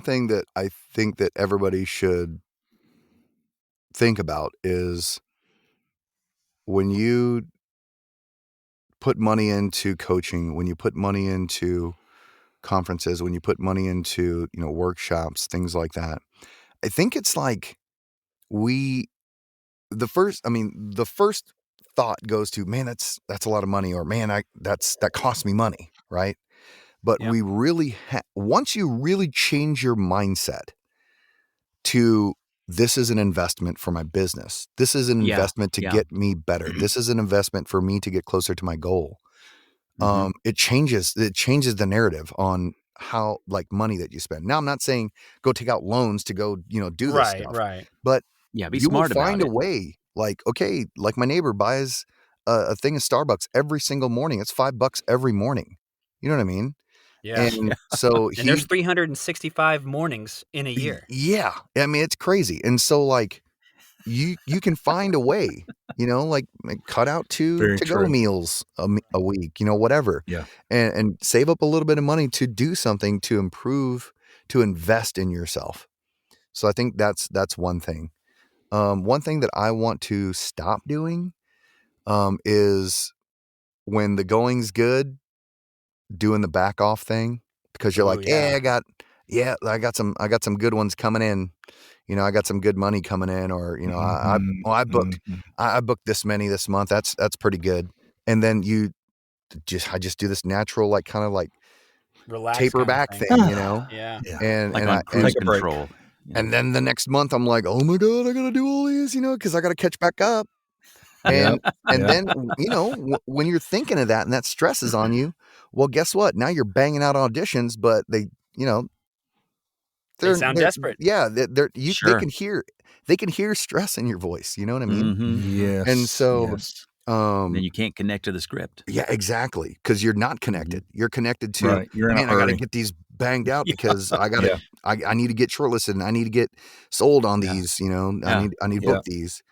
thing that I think that everybody should think about is when you put money into coaching, when you put money into conferences, when you put money into, workshops, things like that. I think it's like the first thought goes to, man, that's a lot of money, or man, that costs me money, right? But Yep. we really once you really change your mindset to, this is an investment for my business. This is an Yeah, investment to yeah. get me better. This is an investment for me to get closer to my goal. Mhm. It changes the narrative on how, like, money that you spend. Now, I'm not saying go take out loans to go, do this stuff. Right. But Yeah, be you will smart about find a it. way. Like, okay, like my neighbor buys a thing of Starbucks every single morning. It's $5 every morning. You know what I mean? Yeah. And so And there's 365 mornings in a year. yeah, I mean, it's crazy. And so, like, you can find a way, like cut out two Very to-go true. meals a week, whatever. Yeah. And save up a little bit of money to do something to improve, to invest in yourself. So I think that's one thing. One thing that I want to stop doing is, when the going's good, doing the back off thing, because you're Ooh, like, yeah. I got some good ones coming in. I got some good money coming in, or I booked Mhm. I booked this many this month. That's pretty good. And then I just do this natural, like, kind of like Relax taper kind of back thing. thing, Yeah. Yeah. and Like and on I cruise Take a break. control. Yeah. and then the next month I'm like, oh my God, I gotta do all these, because I gotta catch back up. And Yeah. then when you're thinking of that and that stress is on you, well, guess what? Now you're banging out auditions, but they sound desperate. Yeah, they Sure. can hear stress in your voice. You know what I mean? Mhm. Yes. And so, yes. Then you can't connect to the script. yeah, exactly. Because you're not connected. You're connected to, Right. You're in a man, I got to hurry. get these banged out Yeah. because I got Yeah. to, I need to get shortlisted and I need to get sold on Yeah. these, Yeah. I need to Yeah. book these.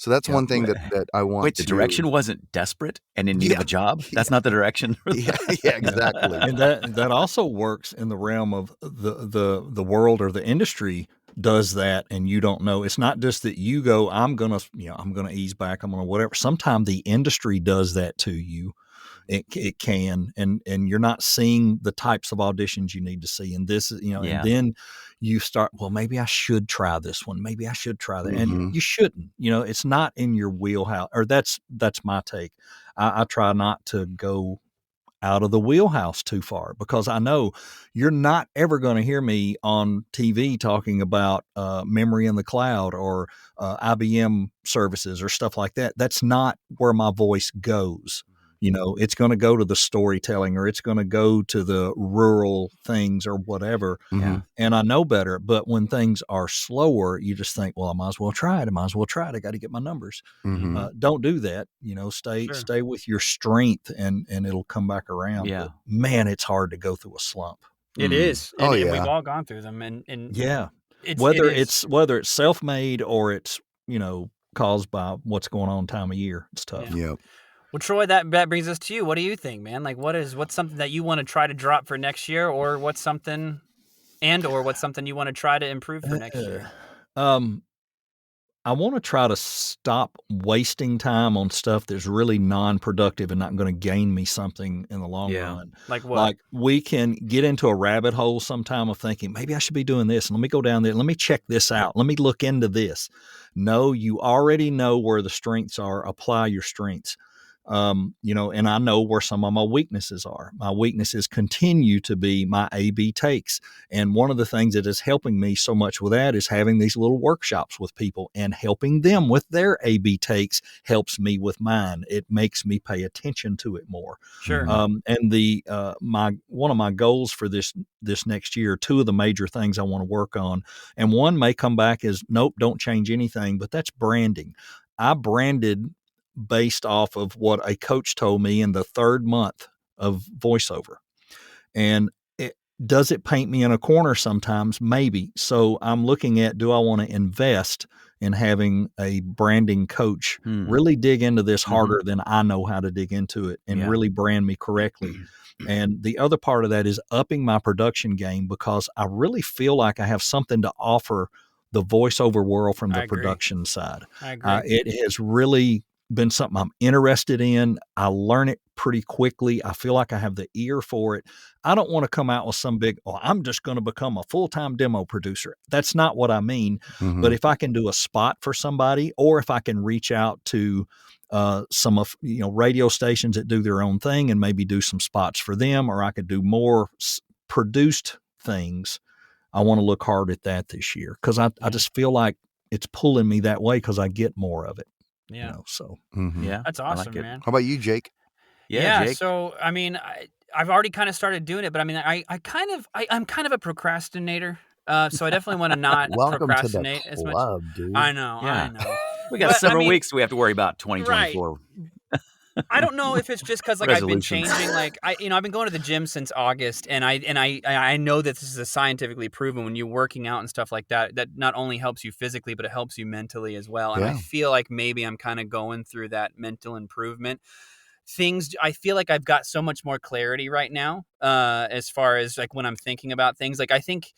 So that's one thing that I want Wait, to. the direction wasn't desperate and in need of a job? That's not the direction? Yeah, exactly. And that also works in the realm of the world or the industry does that, and you don't know. It's not just that you go, I'm gonna ease back, I'm gonna whatever. Sometimes the industry does that to you. It can, and you're not seeing the types of auditions you need to see. And this, and then you start, well, maybe I should try this one. Maybe I should try that. And you shouldn't, it's not in your wheelhouse, or that's my take. I try not to go out of the wheelhouse too far, because I know you're not ever going to hear me on TV talking about memory in the cloud or IBM services or stuff like that. That's not where my voice goes. It's going to go to the storytelling, or it's going to go to the rural things or whatever. And I know better. But when things are slower, you just think, well, I might as well try it. I got to get my numbers. Don't do that. Stay with your strength, and it'll come back around. Yeah. But man, it's hard to go through a slump. It is. And, Oh, and yeah. we've all gone through them. And yeah, whether it's it's self-made or it's, caused by what's going on time of year. It's tough. Yep. Well, Troy, that brings us to you. What do you think, man? Like, what's something that you want to try to drop for next year, or what's something you want to try to improve for next year? I want to try to stop wasting time on stuff that's really non-productive and not going to gain me something in the long run. Like what? Like, we can get into a rabbit hole sometime of thinking, maybe I should be doing this. And let me go down there. Let me check this out. Let me look into this. No, you already know where the strengths are. Apply your strengths. And I know where some of my weaknesses are. My weaknesses continue to be my A/B takes. And one of the things that is helping me so much with that is having these little workshops with people, and helping them with their A/B takes helps me with mine. It makes me pay attention to it more. Sure. And one of my goals for this next year, two of the major things I want to work on, and one may come back as, nope, don't change anything, but that's branding. I branded based off of what a coach told me in the third month of voiceover. And does it paint me in a corner sometimes? Maybe. So I'm looking at, do I want to invest in having a branding coach really dig into this harder than I know how to dig into it, and really brand me correctly. And the other part of that is upping my production game, because I really feel like I have something to offer the voiceover world from the production side. I agree. It has really been something I'm interested in. I learn it pretty quickly. I feel like I have the ear for it. I don't want to come out with some big, I'm just going to become a full-time demo producer. That's not what I mean. But if I can do a spot for somebody, or if I can reach out to some of radio stations that do their own thing and maybe do some spots for them, or I could do more produced things, I want to look hard at that this year, because I just feel like it's pulling me that way, because I get more of it. Yeah. So yeah, that's awesome, man. How about you, Jake? Yeah. Jake. So, I mean, I've already kind of started doing it, but I mean, I'm kind of a procrastinator. So I definitely want to not procrastinate as much. Dude. I know. We got several weeks we have to worry about 2024. Right. I don't know if it's just because I've been changing. Like I've been going to the gym since August, and I know that this is scientifically proven when you're working out and stuff like that, that not only helps you physically, but it helps you mentally as well. And I feel like maybe I'm kind of going through that mental improvement things. I feel like I've got so much more clarity right now, as far as like when I'm thinking about things. Like I think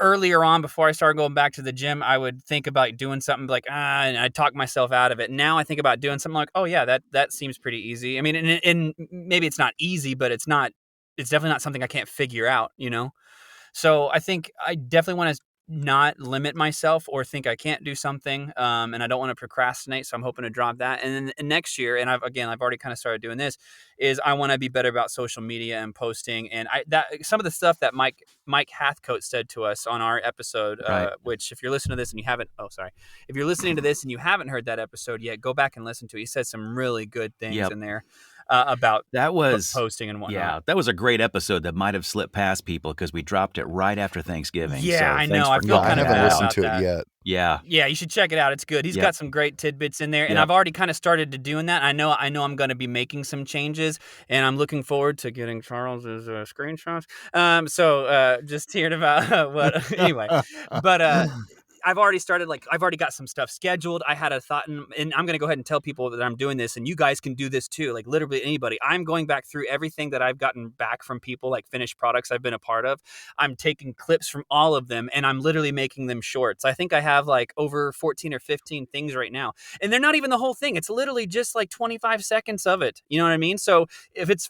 earlier on, before I started going back to the gym, I would think about doing something like, and I'd talk myself out of it. Now I think about doing something like, oh yeah, that seems pretty easy. I mean, and maybe it's not easy, but it's definitely not something I can't figure out, So I think I definitely want to not limit myself or think I can't do something. And I don't want to procrastinate. So I'm hoping to drop that. And then next year, and I've already kind of started doing this, is I want to be better about social media and posting. And some of the stuff that Mike Hathcote said to us on our episode, which if you're listening to this and you haven't, if you're listening to this and you haven't heard that episode yet, go back and listen to it. He said some really good things in there. About that was posting and whatnot. Yeah, that was a great episode that might have slipped past people because we dropped it right after Thanksgiving. Yeah, so I know. I I haven't listened to it yet. Yeah, you should check it out. It's good. He's got some great tidbits in there, and I've already kind of started to doing that. I know I'm going to be making some changes, and I'm looking forward to getting Charles's screenshots. So just hearing about what anyway, but I've already started, I've already got some stuff scheduled. I had a thought, and I'm going to go ahead and tell people that I'm doing this, and you guys can do this too. Like literally anybody. I'm going back through everything that I've gotten back from people, like finished products I've been a part of. I'm taking clips from all of them, and I'm literally making them shorts. I think I have like over 14 or 15 things right now, and they're not even the whole thing. It's literally just like 25 seconds of it. You know what I mean? So if it's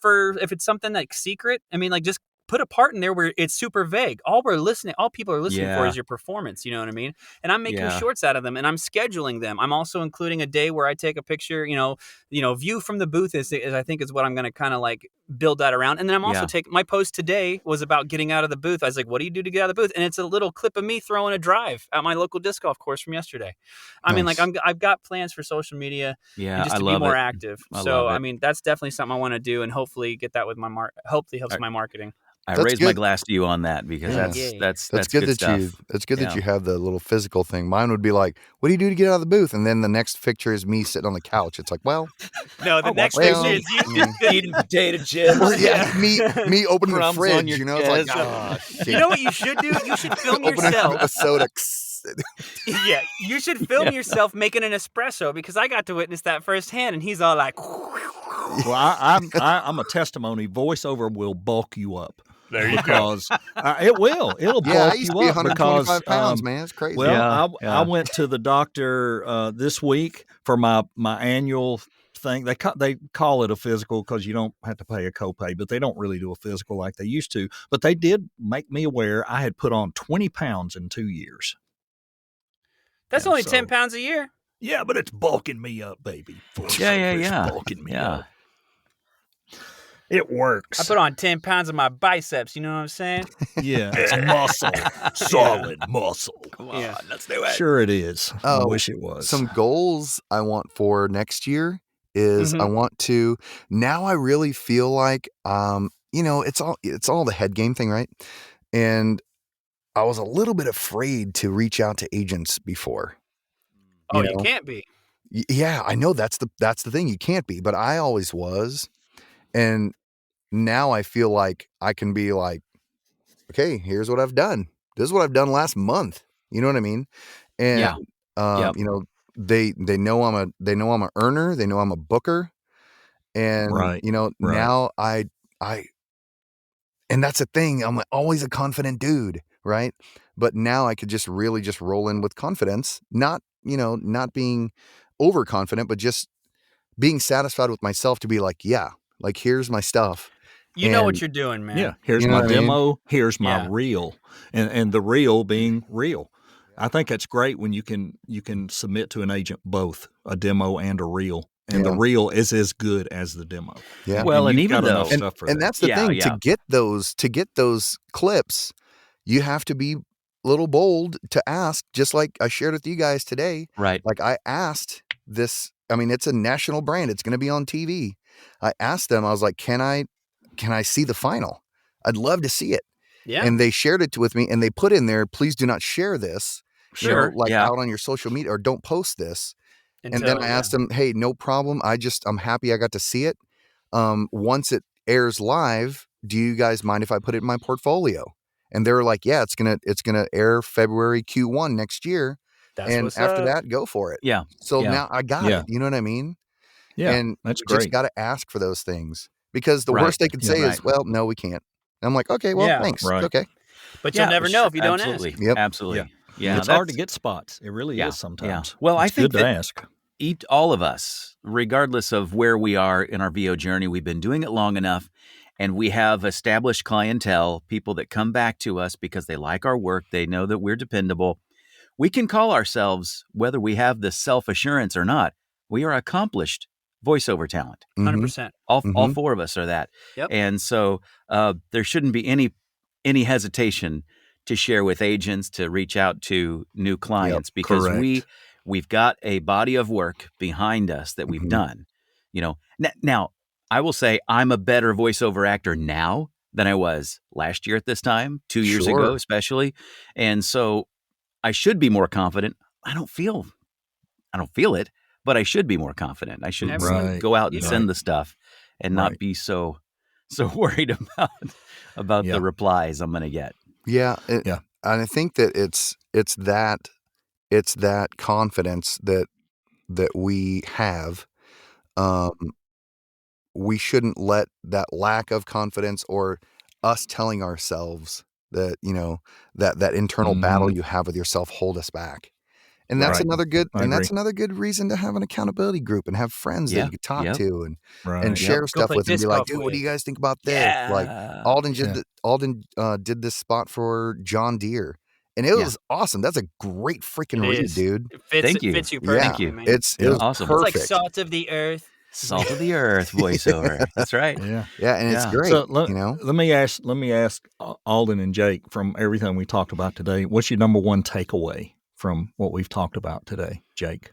something like secret, I mean, like just put a part in there where it's super vague. All people are listening for is your performance. You know what I mean? And I'm making shorts out of them, and I'm scheduling them. I'm also including a day where I take a picture, view from the booth is I think is what I'm going to kind of like build that around. And then I'm also taking, my post today was about getting out of the booth. I was like, what do you do to get out of the booth? And it's a little clip of me throwing a drive at my local disc golf course from yesterday. I mean, like I've got plans for social media and just to be more active. So, I mean, that's definitely something I want to do, and hopefully get that with my hopefully helps my marketing. I raise my glass to you on that, because that's good that stuff. It's good that you have the little physical thing. Mine would be like, what do you do to get out of the booth? And then the next picture is me sitting on the couch. It's like, well, no, the next picture is you eating potato chips. me opening the fridge. It's like, shit. You know what you should do? You should film yourself. A soda. Yeah, you should film yourself making an espresso, because I got to witness that firsthand, and he's all like, well, I'm a testimony. Voiceover will bulk you up. There you go. It'll bulk you up. I used to be 125 pounds, man. It's crazy. Well, I went to the doctor this week for my annual thing. They call it a physical because you don't have to pay a copay, but they don't really do a physical like they used to. But they did make me aware I had put on 20 pounds in 2 years. That's only 10 pounds a year. Yeah, but it's bulking me up, baby. Yeah. It's bulking me up. It works. I put on 10 pounds of my biceps. You know what I'm saying? Yeah, it's muscle, solid muscle. Come on, let's do it. Sure, it is. I wish it was. Some goals I want for next year is I want to. Now I really feel like, it's all the head game thing, right? And I was a little bit afraid to reach out to agents before. You can't be. Yeah, I know that's the thing. You can't be, but I always was. And now I feel like I can be like, okay, here's what I've done. This is what I've done last month. You know what I mean? And they know I'm a earner. They know I'm a booker. And now I and that's the thing. I'm always a confident dude, right? But now I could just really just roll in with confidence, not being overconfident, but just being satisfied with myself to be like, like, here's my stuff. You know what you're doing, man. Yeah. Here's my demo. Here's my reel. And the reel being real. I think that's great when you can submit to an agent both a demo and a reel. And the reel is as good as the demo. Yeah. Well, and even though, stuff for and that's the thing, to get those clips, you have to be a little bold to ask, just like I shared with you guys today. Right. Like I asked this, I mean, it's a national brand. It's going to be on TV. I asked them, I was like, can I see the final? I'd love to see it. Yeah. And they shared it with me, and they put in there, please do not share this. Sure. Out on your social media, or don't post this. And then I asked them, hey, no problem. I'm happy I got to see it. Once it airs live, do you guys mind if I put it in my portfolio? And they were like, yeah, it's gonna air February Q1 next year. And after that, go for it. Yeah. So now I got it. You know what I mean? Yeah. And that's great. Just got to ask for those things, because the worst they could say is, well, no, we can't. And I'm like, okay, well, thanks. Right. Okay. But you'll never know if you don't ask. Yep. Absolutely. Yeah. It's hard to get spots. It really is sometimes. Yeah. Well, it's I think good to ask. All of us, regardless of where we are in our VO journey, we've been doing it long enough, and we have established clientele, people that come back to us because they like our work. They know that we're dependable. We can call ourselves, whether we have the self-assurance or not, we are accomplished voiceover talent. 100%. All four of us are that. Yep. And so there shouldn't be any hesitation to share with agents, to reach out to new clients, because we've got a body of work behind us that we've done. Now I will say I'm a better voiceover actor now than I was last year at this time, 2 years ago, especially. And so I should be more confident. I don't feel it, but I should be more confident. I should go out and send the stuff and not be so worried about the replies I'm going to get. Yeah. And I think that it's that it's that confidence that we have. We shouldn't let that lack of confidence or us telling ourselves that, that internal battle you have with yourself hold us back. And that's Right. another good I agree. that's another good reason to have an accountability group and have friends that you could talk to and Right. share Go stuff play with and be disc like, golf dude, what do with. you guys think about this? Like Yeah. Alden did this spot for John Deere. And it was awesome. That's a great freaking It read, is. dude. Thank you. Fits you Yeah. perfectly, man. It was Awesome. It's like perfect. salt of the earth. Salt of the earth voiceover. That's right. Yeah. Yeah, and it's great. So let me ask Alden and Jake, from everything we talked about today, what's your number one takeaway from what we've talked about today, Jake?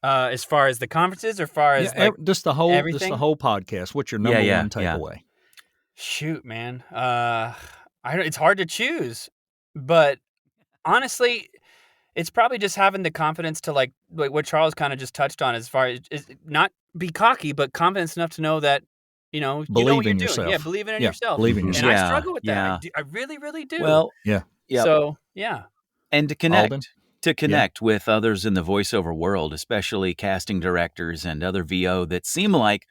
As far as the conferences, or far as just the whole everything? podcast. What's your number one takeaway? Shoot, man. It's hard to choose, but honestly, it's probably just having the confidence to like what Charles kind of just touched on, as far as not be cocky, but confidence enough to know that you know what Believe you're in doing. yourself. Yeah, believing in yourself. Believe in And yourself. I struggle with that. I really, really do. Well, yeah. So yeah. And to Alden? connect with others in the voiceover world, especially casting directors and other VO that seem like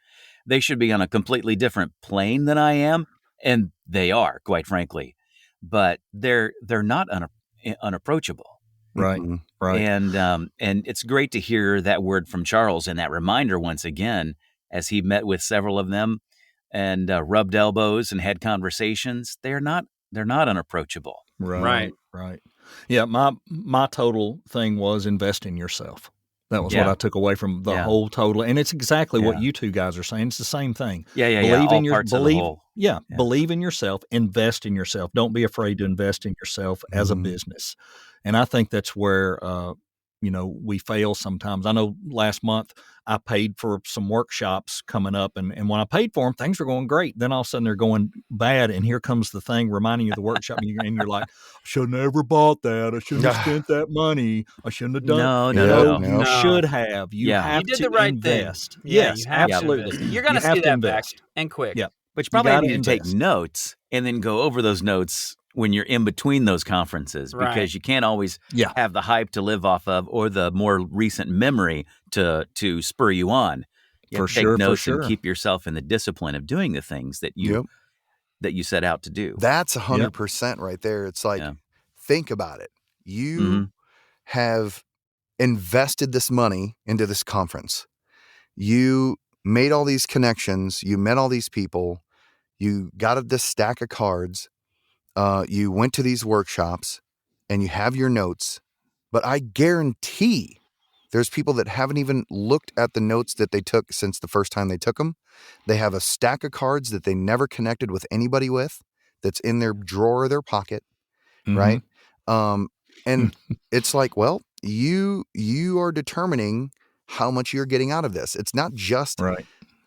they should be on a completely different plane than I am, and they are, quite frankly, but they're not unapproachable. Right. Mm-hmm. Right. And it's great to hear that word from Charles and that reminder once again, as he met with several of them and rubbed elbows and had conversations. They're not unapproachable. Right. Yeah, my total thing was invest in yourself. That was what I took away from the whole total, and it's exactly what you two guys are saying. It's the same thing. Believe in your parts of the whole. Believe in yourself. Invest in yourself. Don't be afraid to invest in yourself as a business. And I think that's where we fail sometimes. I know last month I paid for some workshops coming up, and when I paid for them, things were going great. Then all of a sudden they're going bad, and here comes the thing reminding you of the workshop, and you're like, I should have never bought that. I shouldn't have spent that money. I shouldn't have done. No. You should have. You have you did to the right invest. thing. Yeah, Yes, you have absolutely. To invest. You're going You to have see to that invest. back and quick. Yeah, But you probably gotta need to take invest. notes and then go over those notes when you're in between those conferences, because you can't always have the hype to live off of or the more recent memory to spur you on. You have to take notes and keep yourself in the discipline of doing the things that you set out to do. That's 100% right there. It's like, think about it. You have invested this money into this conference. You made all these connections. You met all these people. You got this stack of cards. You went to these workshops and you have your notes. But I guarantee there's people that haven't even looked at the notes that they took since the first time they took them. They have a stack of cards that they never connected with anybody with, that's in their drawer or their pocket, right? And it's like, well, you are determining how much you're getting out of this. It's not just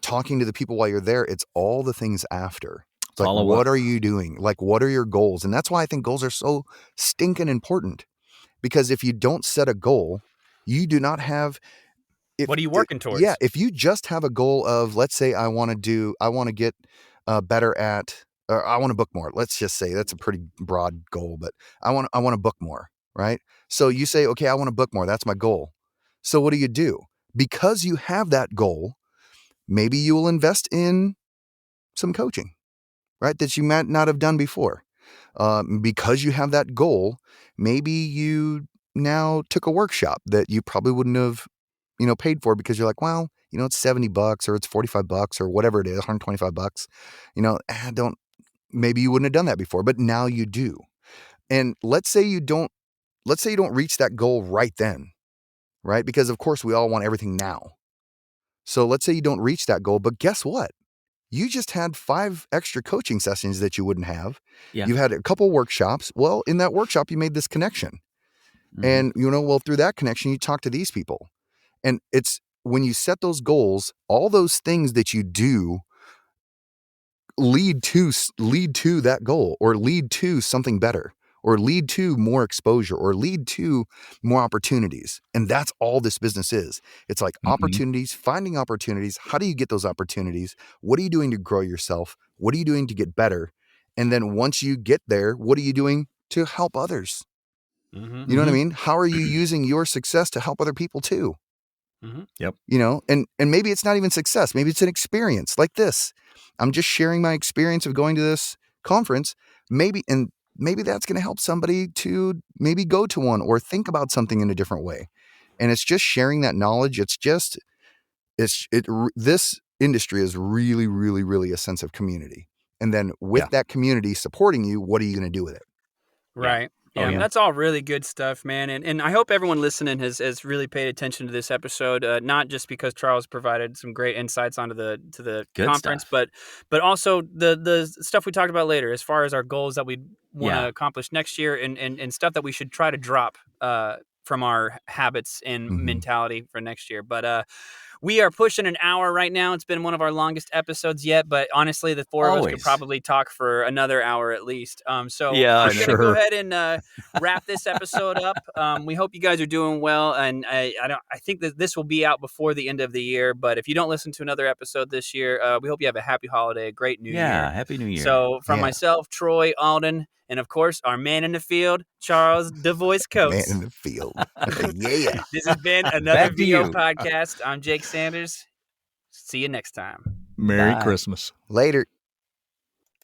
talking to the people while you're there. It's all the things after. It's like, what are you doing? Like, what are your goals? And that's why I think goals are so stinking important, because if you don't set a goal, you do not have. What are you working towards? Yeah. If you just have a goal of, let's say I want to get better at, or I want to book more. Let's just say that's a pretty broad goal, but I want to book more, right? So you say, okay, I want to book more. That's my goal. So what do? Because you have that goal, maybe you will invest in some coaching, right? That you might not have done before. Because you have that goal, maybe you now took a workshop that you probably wouldn't have, paid for, because you're like, well, it's $70 or it's $45 or whatever it is, $125. Maybe you wouldn't have done that before, but now you do. And let's say you don't reach that goal right then, right? Because of course we all want everything now. So let's say you don't reach that goal, but guess what? You just had 5 extra coaching sessions that you wouldn't have. Yeah. You had a couple workshops. Well, in that workshop, you made this connection. And, through that connection, you talk to these people. And it's when you set those goals, all those things that you do lead to that goal, or lead to something better, or lead to more exposure, or lead to more opportunities. And that's all this business is. It's like opportunities, finding opportunities. How do you get those opportunities? What are you doing to grow yourself? What are you doing to get better? And then once you get there, what are you doing to help others? Mm-hmm. You know what I mean? How are you using your success to help other people too? Mm-hmm. Yep. You know, and maybe it's not even success. Maybe it's an experience like this. I'm just sharing my experience of going to this conference. Maybe that's going to help somebody to maybe go to one or think about something in a different way. And it's just sharing that knowledge. This industry is really, really, really a sense of community. And then with that community supporting you, what are you going to do with it? Right. Yeah, that's all really good stuff, man. And I hope everyone listening has really paid attention to this episode, not just because Charles provided some great insights onto the Good conference, stuff. but also the stuff we talked about later, as far as our goals that we want to accomplish next year, and stuff that we should try to drop from our habits and mentality for next year. But we are pushing an hour right now. It's been one of our longest episodes yet, but honestly, the four of us could probably talk for another hour at least. So I'm going to go ahead and wrap this episode up. We hope you guys are doing well, and I think that this will be out before the end of the year. But if you don't listen to another episode this year, we hope you have a happy holiday, a great New Year. Yeah, Happy New Year. So from myself, Troy, Alden, and of course our man in the field, Charles DeVoice Coates. Man in the field. Yeah. This has been another VO podcast. I'm Jake Sanders. See you next time. Merry Christmas. Later.